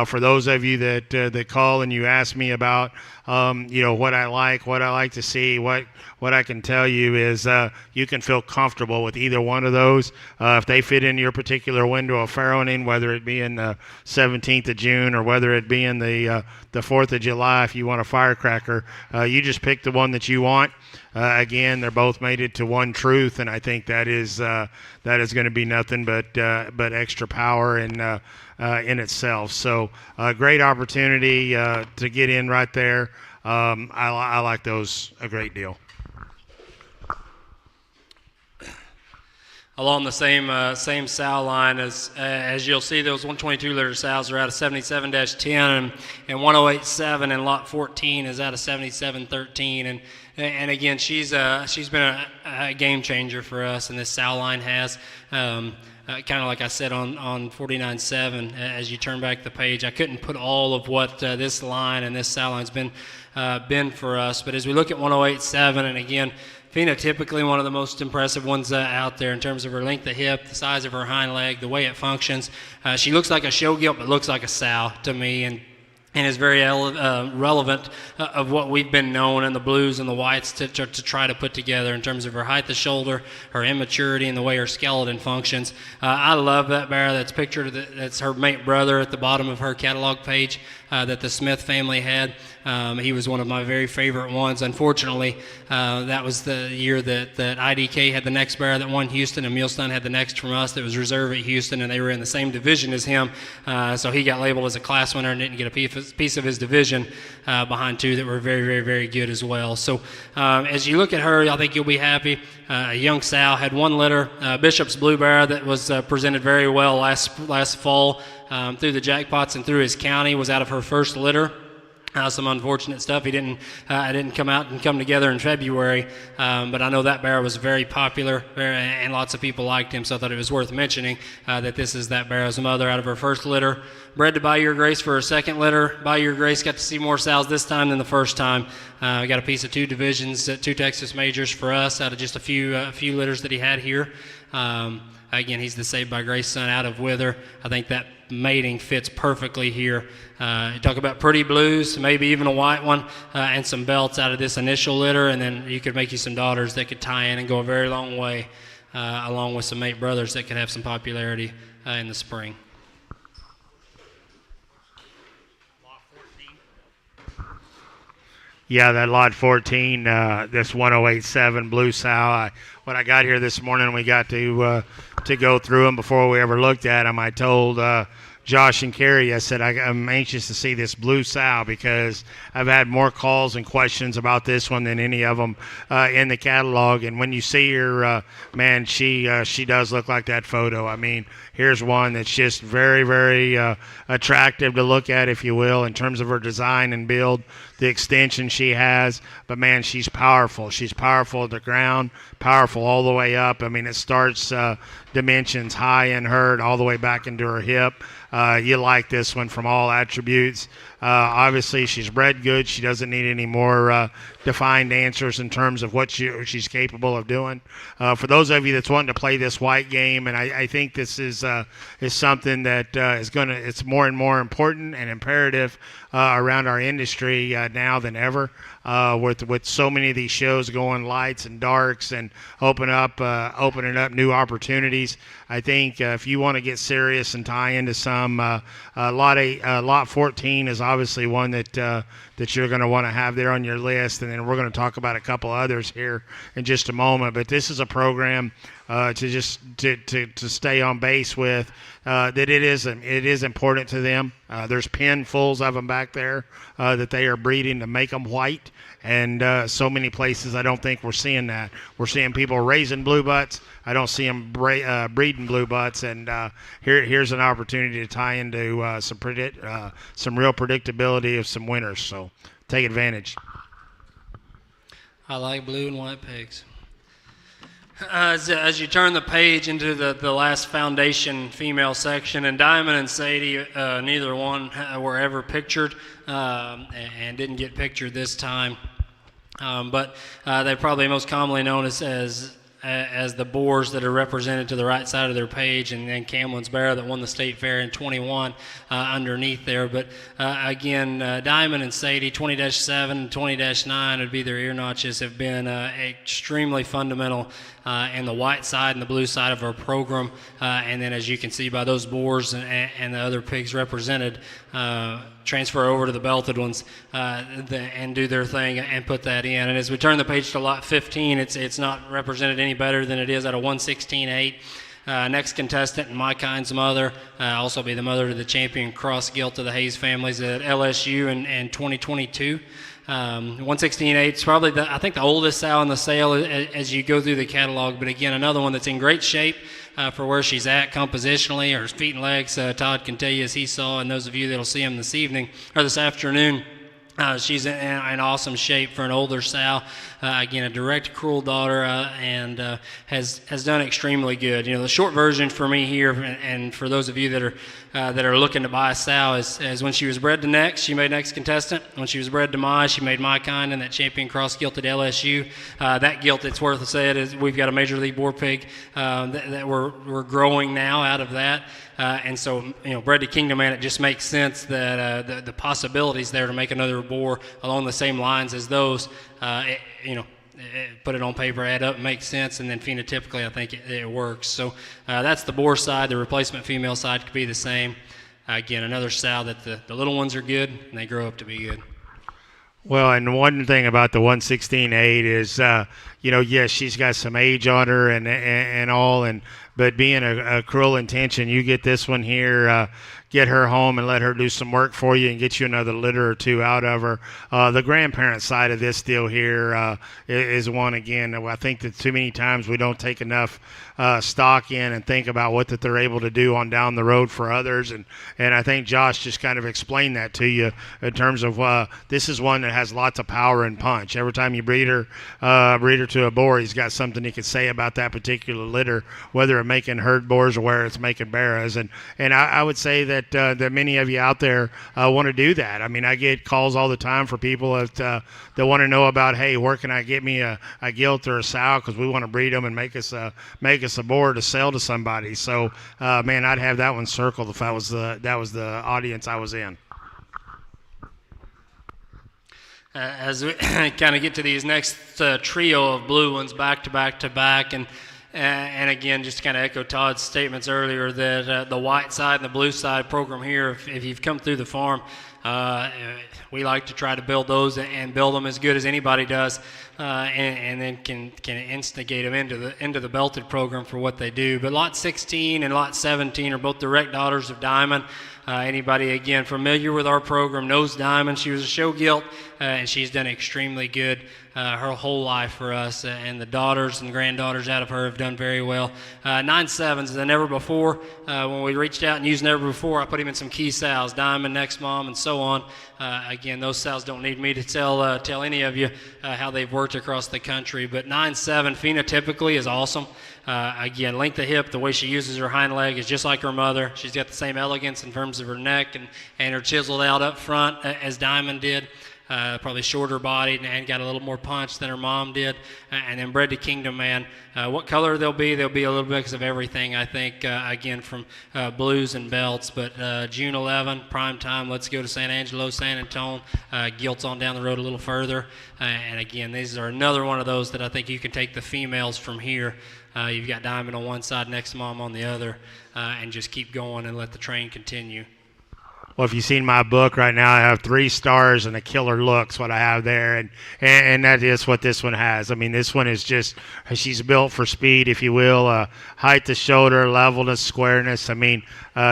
for those of you that call and you ask me about what I like to see, what I can tell you is you can feel comfortable with either one of those if they fit into your particular window of farrowing, whether it be in the 17th of June or whether it be in the 4th of July. If you want a firecracker, you just pick the one that you want. Again, they're both mated to One Truth, and I think that is going to be nothing but extra power in itself. So great opportunity to get in right there. I like those a great deal. Along the same sow line as you'll see, those 122-liter sows are out of 77-10 and 108.7, and lot 14 is out of 77.13. And again, she's been a game changer for us, and this sow line has. Kind of like I said on 49.7, as you turn back the page, I couldn't put all of what this line and this sow line's been for us. But as we look at 108.7, and again, phenotypically one of the most impressive ones out there in terms of her length of hip, the size of her hind leg, the way it functions. She looks like a show gilt, but looks like a sow to me, and is very relevant of what we've been known in the blues and the whites to try to put together in terms of her height of shoulder, her immaturity, and the way her skeleton functions. I love that barrow that's pictured. That's her mate brother at the bottom of her catalog page that the Smith family had. He was one of my very favorite ones. Unfortunately, that was the year that IDK had the next barrow that won Houston, and Millstone had the next from us that was reserve at Houston, and they were in the same division as him. So he got labeled as a class winner and didn't get a piece of his division behind two that were very good as well. So as you look at her, I think you'll be happy. A young sow, had one litter. Bishop's Blue Barrow that was presented very well last fall through the jackpots and through his county, was out of her first litter. Some unfortunate stuff. He didn't come out and come together in February, but I know that barrow was very popular, and lots of people liked him, so I thought it was worth mentioning that this is that barrow's mother out of her first litter. Bred to By Your Grace for her second litter. By Your Grace got to see more sows this time than the first time. We got a piece of two divisions at two Texas Majors for us out of just a few litters that he had here. Again, he's the Saved by Grace son out of Wither. I think that mating fits perfectly here. You talk about pretty blues, maybe even a white one, and some belts out of this initial litter, and then you could make you some daughters that could tie in and go a very long way, along with some mate brothers that could have some popularity in the spring. Yeah, that lot 14, this 1087 blue sow. When I got here this morning, we got to go through them before we ever looked at them. I told Josh and Carrie, I said, I'm anxious to see this blue sow because I've had more calls and questions about this one than any of them in the catalog. And when you see her, man, she does look like that photo. I mean, here's one that's just very, very attractive to look at, if you will, in terms of her design and build, the extension she has. But, man, she's powerful. She's powerful at the ground, powerful all the way up. I mean, it starts dimensions high in her all the way back into her hip. You like this one from all attributes. Obviously, she's bred good. She doesn't need any more defined answers in terms of what she's capable of doing. For those of you that's wanting to play this white game, and I think this is something that it's more and more important and imperative around our industry now than ever. With so many of these shows going lights and darks and opening up new opportunities. I think if you want to get serious and tie into some lot 14 is obviously one that you're going to want to have there on your list, and then we're going to talk about a couple others here in just a moment. But this is a program to stay on base with. That it is important to them. There's pinfuls of them back there that they are breeding to make them white, and so many places I don't think we're seeing that. We're seeing people raising blue butts. I don't see them breeding blue butts, and here's an opportunity to tie into some real predictability of some winners. So take advantage. I like blue and white pigs. As you turn the page into the last foundation female section, and Diamond and Sadie, neither one were ever pictured and didn't get pictured this time. But they're probably most commonly known as the boars that are represented to the right side of their page, and then Camlin's Bear that won the state fair in 21 underneath there. But again, Diamond and Sadie, 20-7 and 20-9 would be their ear notches, have been extremely fundamental in the white side and the blue side of our program. And then as you can see by those boars and the other pigs represented, transfer over to the belted ones and do their thing and put that in. And as we turn the page to lot 15, it's not represented any better than it is at a 116.8. Next contestant, and my kind's mother, also be the mother to the champion cross gilt of the Hayes families at LSU in 2022. 116.8 is probably I think the oldest sow in the sale as you go through the catalog, but again, another one that's in great shape for where she's at compositionally. Her feet and legs, Todd can tell you as he saw, and those of you that'll see him this evening or this afternoon, she's in awesome shape for an older sow. Again, a direct cruel daughter, and has done extremely good. You know, the short version for me here, and for those of you that are looking to buy a sow, is when she was bred to Next, she made Next contestant. When she was bred to My, she made My Kind in that champion cross gilt at LSU. That gilt, it's worth a say, is we've got a Major League Boar pig that we're growing now out of that. And so, you know, bred to Kingdom Man, it just makes sense that the possibilities there to make another boar along the same lines as those, put it on paper, add up, makes sense, and then phenotypically I think it works. So that's the boar side. The replacement female side could be the same. Again, another sow that the little ones are good, and they grow up to be good. Well, and one thing about the 116.8 is, yes, she's got some age on her and all, but being a cruel intention, you get this one here, get her home and let her do some work for you and get you another litter or two out of her. The grandparent side of this deal here is one, again, I think that too many times we don't take enough stock in and think about what that they're able to do on down the road for others. And I think Josh just kind of explained that to you in terms of this is one that has lots of power and punch. Every time you breed her to a boar, he's got something he could say about that particular litter, whether it's making herd boars or where it's making barras. And I would say that many of you out there want to do that. I mean, I get calls all the time for people that want to know about, hey, where can I get me a gilt or a sow, because we want to breed them and make us a boar to sell to somebody. So, man, I'd have that one circled if that was the audience I was in. As we kind of get to these next trio of blue ones back to back to back, and again, just to kind of echo Todd's statements earlier, that the white side and the blue side program here, if you've come through the farm, We like to try to build those and build them as good as anybody does, and then can instigate them into the belted program for what they do. But lot 16 and lot 17 are both direct daughters of Diamond. Anybody, again, familiar with our program knows Diamond. She was a show gilt, and she's done extremely good her whole life for us. And the daughters and granddaughters out of her have done very well. 9.7s, the Never Before. When we reached out and used Never Before, I put him in some key sows, Diamond, Next Mom, and so on. Again, those sows don't need me to tell any of you how they've worked across the country. But 9.7 phenotypically is awesome. Again, length of hip, the way she uses her hind leg is just like her mother. She's got the same elegance in terms of her neck and her chiseled out up front as Diamond did. Probably shorter bodied and got a little more punch than her mom did. And then bred to Kingdom Man. What color they'll be a little mix of everything, I think, again, from blues and belts. But June 11, prime time, let's go to San Angelo, San Antonio. Gilt's on down the road a little further. And again, these are another one of those that I think you can take the females from here. You've got Diamond on one side, Next Mom on the other, and just keep going and let the train continue. Well, if you've seen my book right now, I have 3 stars and a killer look's what I have there, and that is what this one has. I mean, this one is just, she's built for speed, if you will, height to shoulder, levelness, squareness. I mean,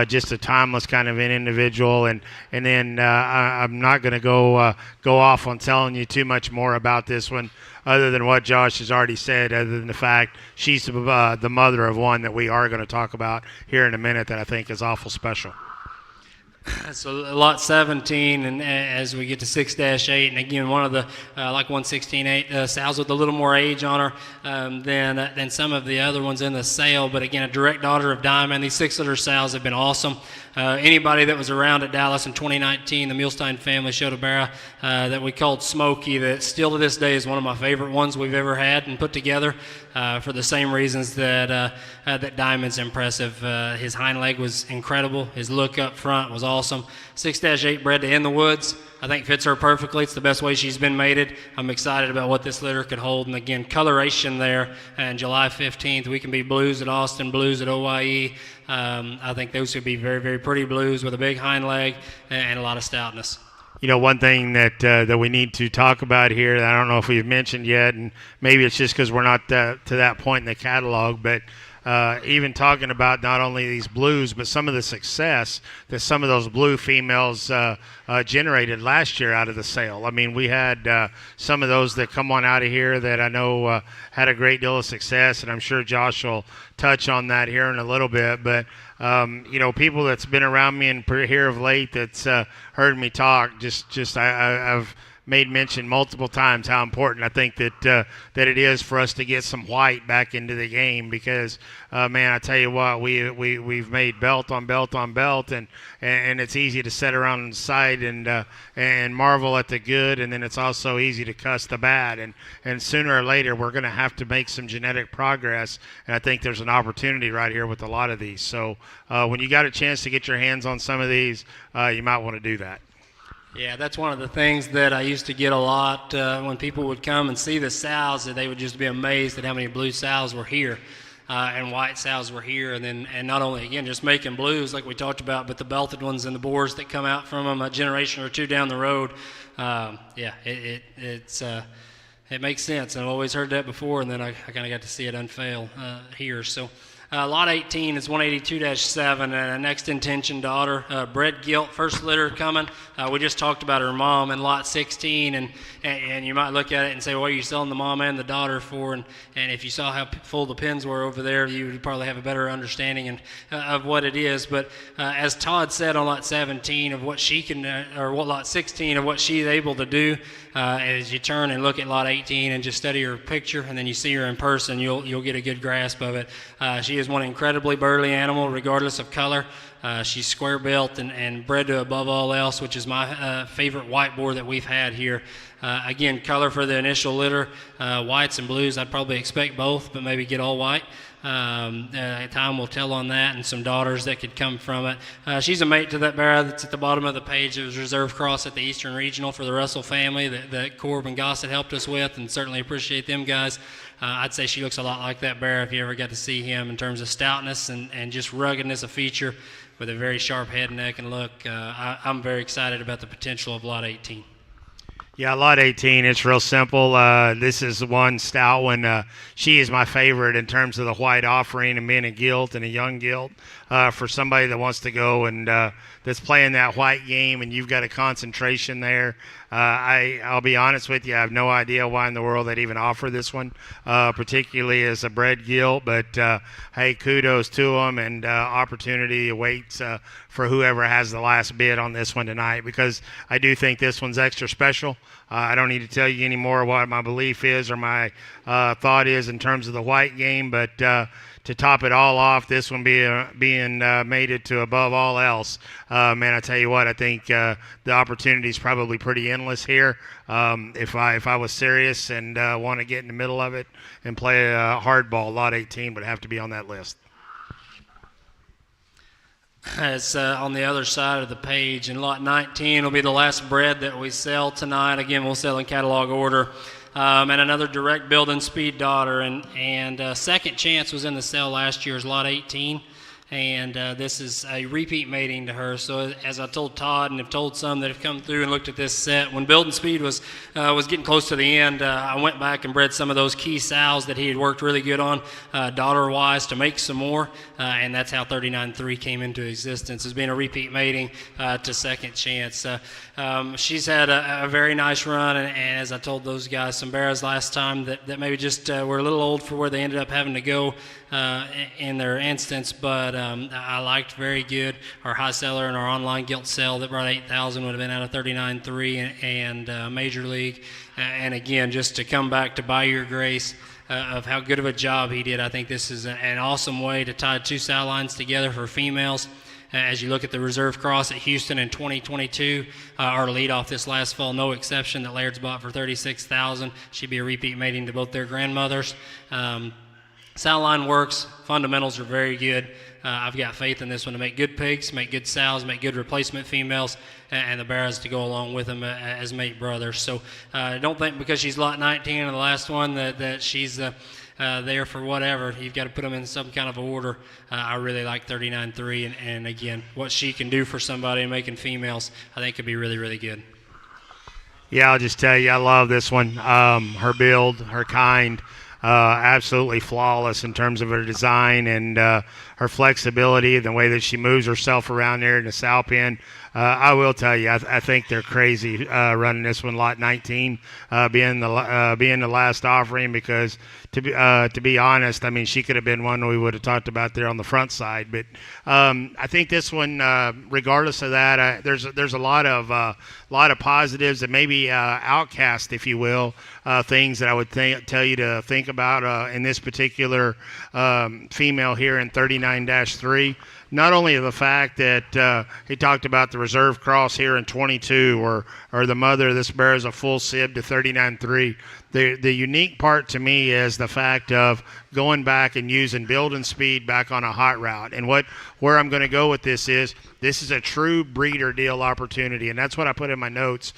just a timeless kind of an individual, and then I'm not going to go off on telling you too much more about this one, other than what Josh has already said, other than the fact she's the mother of one that we are going to talk about here in a minute that I think is awful special. So lot 17, and as we get to 6-8, and again, one of the like 116.8 sows with a little more age on her than some of the other ones in the sale. But again, a direct daughter of Diamond. These 6-litter sows have been awesome. Anybody that was around at Dallas in 2019, the Muhlstein family showed a barra that we called Smokey, that still to this day is one of my favorite ones we've ever had and put together for the same reasons that Diamond's impressive. His hind leg was incredible. His look up front was awesome. 6-8 bred to In the Woods. I think fits her perfectly. It's the best way she's been mated. I'm excited about what this litter could hold. And again, coloration there. And July 15th, we can be blues at Austin, blues at OYE. I think those would be very, very pretty blues with a big hind leg and a lot of stoutness. You know, one thing that we need to talk about here that I don't know if we've mentioned yet, and maybe it's just because we're not to that point in the catalog, but even talking about not only these blues, but some of the success that some of those blue females generated last year out of the sale. I mean, we had some of those that come on out of here that I know had a great deal of success, and I'm sure Josh will touch on that here in a little bit. But, you know, people that's been around me and here of late that's heard me talk, I've made mention multiple times how important I think that it is for us to get some white back into the game, because man, I tell you what, we've made belt on belt on belt, and it's easy to sit around on the side and marvel at the good, and then it's also easy to cuss the bad, and sooner or later we're going to have to make some genetic progress, and I think there's an opportunity right here with a lot of these. So when you got a chance to get your hands on some of these, you might want to do that. Yeah, that's one of the things that I used to get a lot when people would come and see the sows, that they would just be amazed at how many blue sows were here and white sows were here. And not only, again, just making blues like we talked about, but the belted ones and the boars that come out from them a generation or two down the road. It makes sense. I've always heard that before, and then I kind of got to see it unveil here. So. Lot 18 is 182-7, and a next intention daughter, bred gilt, first litter coming. We just talked about her mom in lot 16, and you might look at it and say, well, what are you selling the mom and the daughter for? And if you saw how full the pins were over there, you would probably have a better understanding of what it is. But as Todd said on lot 17 of what she can, or what lot 16 of what she's able to do, as you turn and look at lot 18 and just study her picture, and then you see her in person, you'll get a good grasp of it. She is one incredibly burly animal, regardless of color. She's square built and bred to above all else, which is my favorite white boar that we've had here. Again, color for the initial litter, whites and blues. I'd probably expect both, but maybe get all white. Time will tell on that, and some daughters that could come from it. She's a mate to that bear that's at the bottom of the page. It was Reserve Cross at the Eastern Regional for the Russell family that Corb and Gossett helped us with, and certainly appreciate them guys. I'd say she looks a lot like that bear if you ever got to see him in terms of stoutness and just ruggedness of feature with a very sharp head, neck, and look. I'm very excited about the potential of Lot 18. Yeah, Lot 18, it's real simple. This is one stout one. She is my favorite in terms of the white offering and being a gilt and a young gilt. For somebody that wants to go and that's playing that white game and you've got a concentration there, I'll be honest with you, I have no idea why in the world they'd even offer this one, particularly as a bred gilt. But, hey, kudos to them, and opportunity awaits for whoever has the last bid on this one tonight, because I do think this one's extra special. I don't need to tell you any more what my belief is or my thought is in terms of the white game, but to top it all off, this one being mated to above all else, man, I tell you what, I think the opportunity is probably pretty endless here. If I was serious and want to get in the middle of it and play a hardball, Lot 18 would have to be on that list. As on the other side of the page, in Lot 19 will be the last bred that we sell tonight. Again, we'll sell in catalog order. And another direct building speed daughter. And Second Chance was in the sale last year's Lot 18. And this is a repeat mating to her. So as I told Todd and have told some that have come through and looked at this set, when Building Speed was getting close to the end, I went back and bred some of those key sows that he had worked really good on, daughter-wise, to make some more. And that's how 39.3 came into existence, as being a repeat mating to Second Chance. She's had a very nice run, and as I told those guys, some bears last time that maybe just were a little old for where they ended up having to go in their instance, but I liked very good. Our high seller and our online gilt sale that brought 8,000 would have been out of 39.3 and Major League. And again, just to come back to By Your Grace, of how good of a job he did. I think this is an awesome way to tie two sow lines together for females. As you look at the Reserve Cross at Houston in 2022, our lead off this last fall, no exception, that Laird's bought for $36,000. She'd be a repeat mating to both their grandmothers. Sow line works. Fundamentals are very good. I've got faith in this one to make good pigs, make good sows, make good replacement females, and the bears to go along with them as mate brothers. So don't think because she's Lot 19 and the last one that she's there for whatever. You've got to put them in some kind of order. I really like 39.3, and again, what she can do for somebody making females, I think could be really, really good. Yeah, I'll just tell you, I love this one. Her build, her kind. Absolutely flawless in terms of her design and her flexibility, the way that she moves herself around there in the sow pen. I will tell you, I think they're crazy running this one, Lot 19, being the last offering, because to be honest, I mean, she could have been one we would have talked about there on the front side. But I think this one, regardless of that, there's a lot of positives and maybe outcast, if you will, things that I would tell you to think about in this particular female here in 39-3. Not only the fact that he talked about the Reserve Cross here in 22, or the mother of this bear is a full sib to 39.3. The unique part to me is the fact of going back and using Building Speed back on a hot route. And where I'm going to go with this is a true breeder deal opportunity, and that's what I put in my notes,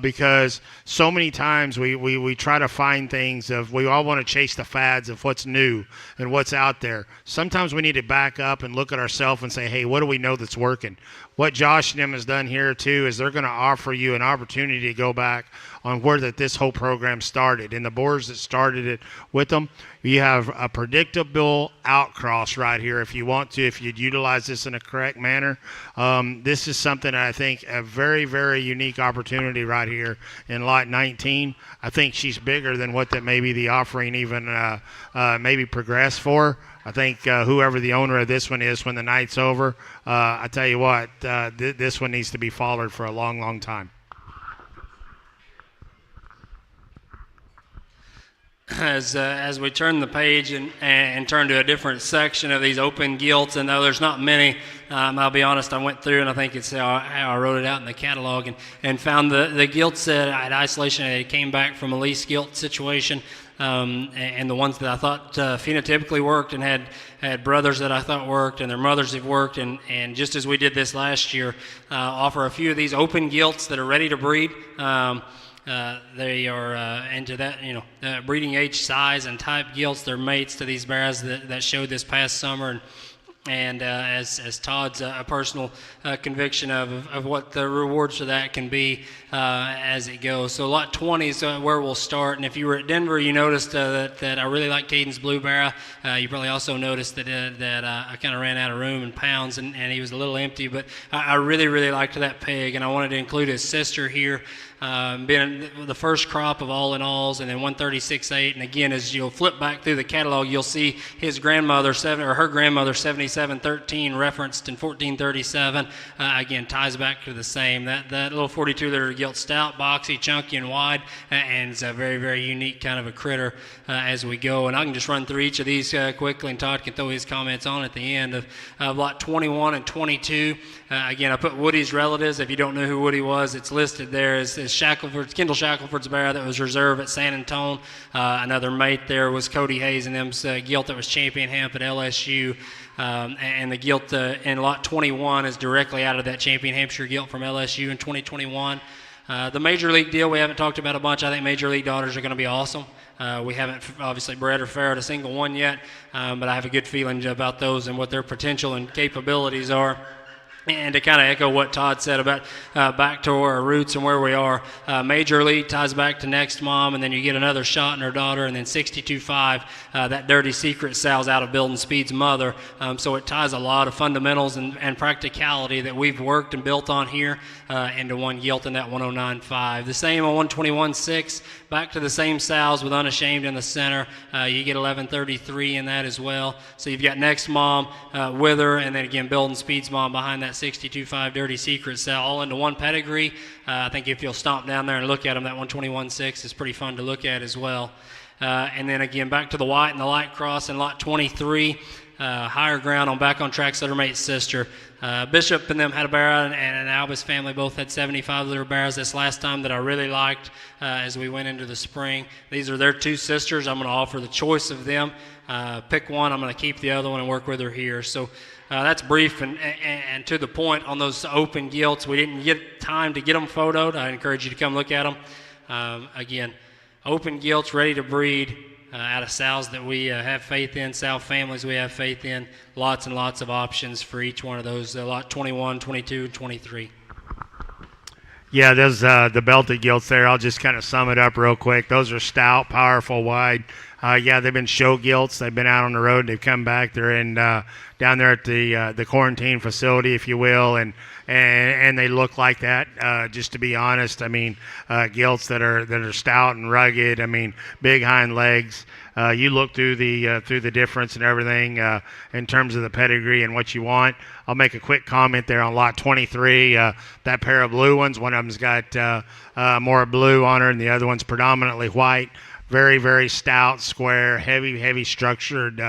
because so many times we try to find things we all want to chase the fads of what's new and what's out there. Sometimes we need to back up and look at ourselves and say, hey, what do we know that's working? What Josh and them has done here too is they're going to offer you an opportunity to go back on where this whole program started, and the boards that started it with them. You have a predictable outcross right here if you want to, if you'd utilize this in a correct manner. This is something I think a very, very unique opportunity right here in Lot 19. I think she's bigger than what that maybe the offering even maybe progressed for. I think whoever the owner of this one is when the night's over, I tell you what, this one needs to be followed for a long, long time. as we turn the page and turn to a different section of these open gilts, and though there's not many, I'll be honest, I went through and I think it's how I wrote it out in the catalog and found the gilts at isolation. It came back from a lease gilt situation, and the ones that I thought phenotypically worked and had brothers that I thought worked and their mothers have worked, and just as we did this last year, offer a few of these open gilts that are ready to breed. They are into that, breeding age, size, and type gilts. They're mates to these bears that showed this past summer, and as Todd's a personal conviction of what the rewards for that can be as it goes. So lot 20 is where we'll start. And if you were at Denver, you noticed that I really like Caden's blue bear. You probably also noticed that I kind of ran out of room in pounds, and he was a little empty. But I really, really liked that pig, and I wanted to include his sister here. Being the first crop of all-in-alls, and then 136.8. And again, as you'll flip back through the catalog, you'll see his grandmother, her grandmother, 7713, referenced in 1437. Again, ties back to the same. That little 42-liter gilt, stout, boxy, chunky, and wide, and it's a very, very unique kind of a critter as we go. And I can just run through each of these quickly, and Todd can throw his comments on at the end of lot 21 and 22. Again, I put Woody's relatives. If you don't know who Woody was, it's listed there as Kendall Shackelford's bear that was reserved at San Antone. Another mate there was Cody Hayes and them's gilt that was champion hemp at LSU. And the gilt in lot 21 is directly out of that champion Hampshire gilt from LSU in 2021. The Major League deal we haven't talked about a bunch. I think Major League daughters are going to be awesome. We haven't obviously bred or ferreted a single one yet, but I have a good feeling about those and what their potential and capabilities are. And to kind of echo what Todd said about back to our roots and where we are, Major League ties back to Next Mom, and then you get another shot in her daughter, and then 62.5, that Dirty Secret sells out of Building Speed's mother. So it ties a lot of fundamentals and practicality that we've worked and built on here into one gilt in that 109.5. The same on 121.6, back to the same sows with Unashamed in the center. You get 1133 in that as well. So you've got Next Mom with her, and then again Building Speed's mom behind that 62.5 Dirty Secret cell, all into one pedigree. I think if you'll stomp down there and look at them, that 121.6 is pretty fun to look at as well. And then again, back to the white and the light cross in lot 23, higher ground on Back on Track's Uttermate's sister. Bishop and them had a bear, and Albus family both had 75-liter bears this last time that I really liked as we went into the spring. These are their two sisters. I'm going to offer the choice of them. Pick one. I'm going to keep the other one and work with her here. So that's brief and to the point on those open gilts. We didn't get time to get them photoed. I encourage you to come look at them. Again, open gilts ready to breed out of sows that we have faith in, sow families we have faith in. Lots and lots of options for each one of those, lot 21, 22, 23. Yeah, there's the belted gilts there. I'll just kind of sum it up real quick. Those are stout, powerful, wide. Yeah, they've been show gilts. They've been out on the road. They've come back. They're in down there at the quarantine facility, if you will, and they look like that. Just to be honest, I mean, gilts that are stout and rugged. I mean, big hind legs. You look through the difference and everything in terms of the pedigree and what you want. I'll make a quick comment there on lot 23. That pair of blue ones, one of them's got more blue on her, and the other one's predominantly white. Very, very stout, square, heavy structured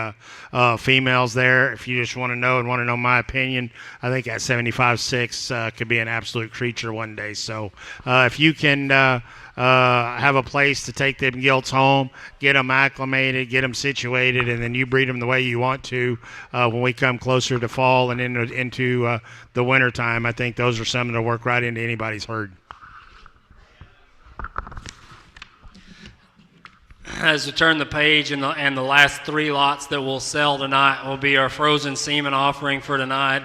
females there. If you just want to know my opinion, I think that 75.6 could be an absolute creature one day. So if you can have a place to take them gilts home, get them acclimated, get them situated, and then you breed them the way you want to when we come closer to fall and into the winter time, I think those are some that will work right into anybody's herd. As we turn the page, and the last three lots that we'll sell tonight will be our frozen semen offering for tonight,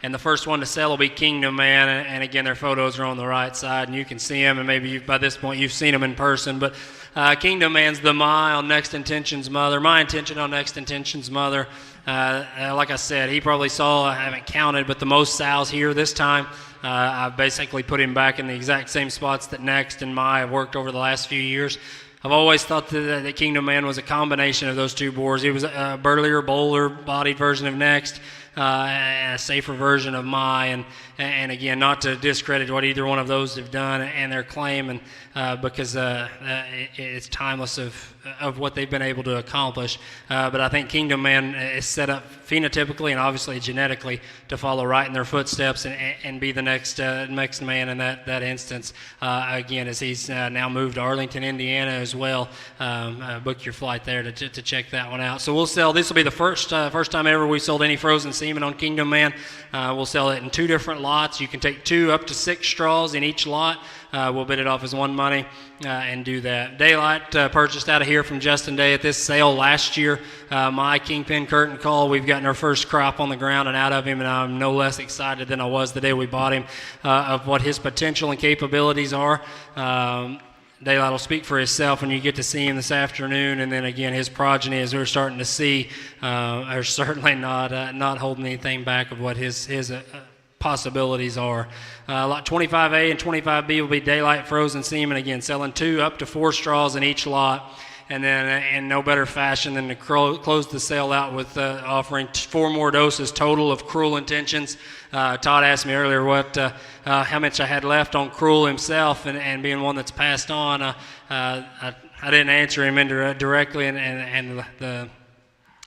and the first one to sell will be Kingdom Man, and again their photos are on the right side, and you can see them, and maybe by this point you've seen them in person, but Kingdom Man's the my intention on Next Intention's mother. Like I said, he probably saw, I haven't counted, but the most sows here this time. I've basically put him back in the exact same spots that Next and my have worked over the last few years. I've always thought that Kingdom Man was a combination of those two boars. He was a burlier, bolder bodied version of Next. a safer version of my, and again, not to discredit what either one of those have done and their claim, and because it's timeless of what they've been able to accomplish. But I think Kingdom Man is set up phenotypically and obviously genetically to follow right in their footsteps and be the next man in that instance. Again, as he's now moved to Arlington, Indiana as well. Book your flight there to check that one out. So we'll sell. This will be the first time ever we sold any frozen semen on Kingdom Man. We'll sell it in 2 different lots. You can take 2 up to 6 straws in each lot. We'll bid it off as one money and do that. Daylight purchased out of here from Justin Day at this sale last year. My Kingpin curtain call, we've gotten our first crop on the ground and out of him, and I'm no less excited than I was the day we bought him of what his potential and capabilities are. Daylight will speak for himself when you get to see him this afternoon, and then again his progeny, as we're starting to see, are certainly not holding anything back of what his possibilities are. Lot 25A and 25B will be Daylight frozen semen, again selling 2 up to 4 straws in each lot. And then in no better fashion than to close the sale out with offering 4 more doses total of Cruel Intentions. Todd asked me earlier how much I had left on Cruel himself, and being one that's passed on, I didn't answer him directly, and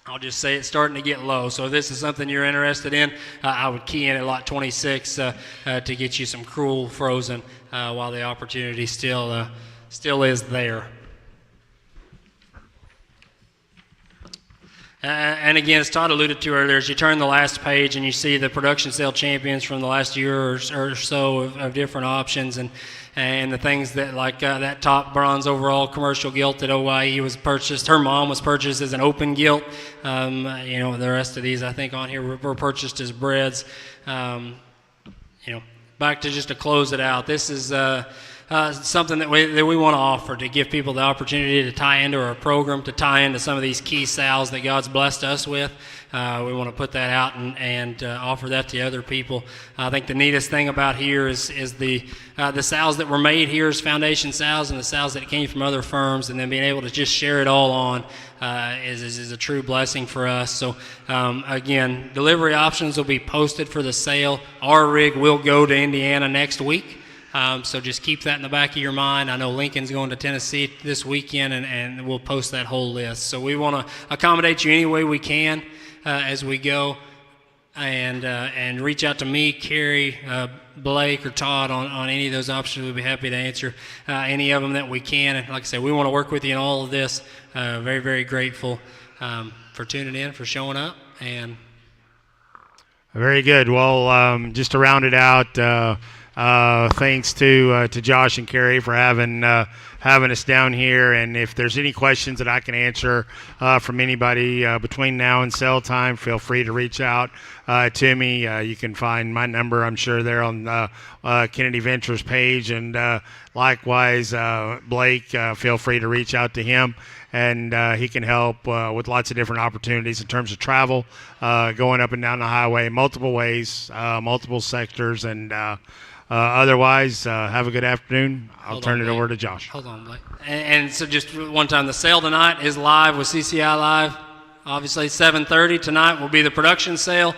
I'll just say it's starting to get low. So if this is something you're interested in, I would key in at lot 26 to get you some Cruel frozen while the opportunity still is there. And again, as Todd alluded to earlier, as you turn the last page and you see the production sale champions from the last year or so of different options, and the things that like that top bronze overall commercial gilt at OYE was purchased. Her mom was purchased as an open gilt. The rest of these I think on here were purchased as breads. Back to just to close it out. This is something that we want to offer to give people the opportunity to tie into our program, to tie into some of these key sows that God's blessed us with. We want to put that out and offer that to other people. I think the neatest thing about here is the sows that were made here as foundation sows and the sows that came from other firms, and then being able to just share it all on is a true blessing for us. So again, delivery options will be posted for the sale. Our rig will go to Indiana next week. So just keep that in the back of your mind. I know Lincoln's going to Tennessee this weekend, and we'll post that whole list. So we want to accommodate you any way we can as we go, and reach out to me, Carrie, Blake, or Todd on any of those options. We'd be happy to answer any of them that we can. And like I said, we want to work with you in all of this. Very, very grateful for tuning in, for showing up, and very good. Well, just to round it out. Thanks to Josh and Carrie for having us down here. And if there's any questions that I can answer from anybody between now and sale time, feel free to reach out to me. You can find my number, I'm sure, there on Kennedy Ventures page. And likewise, Blake, feel free to reach out to him. And he can help with lots of different opportunities in terms of travel, going up and down the highway, multiple ways, multiple sectors, and otherwise, have a good afternoon. I'll turn it over to Josh. Hold on, Blake. And so just one time, the sale tonight is live with CCI Live. Obviously, 7:30 tonight will be the production sale.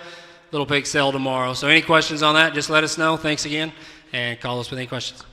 Little Pig sale tomorrow. So any questions on that, just let us know. Thanks again, and call us with any questions.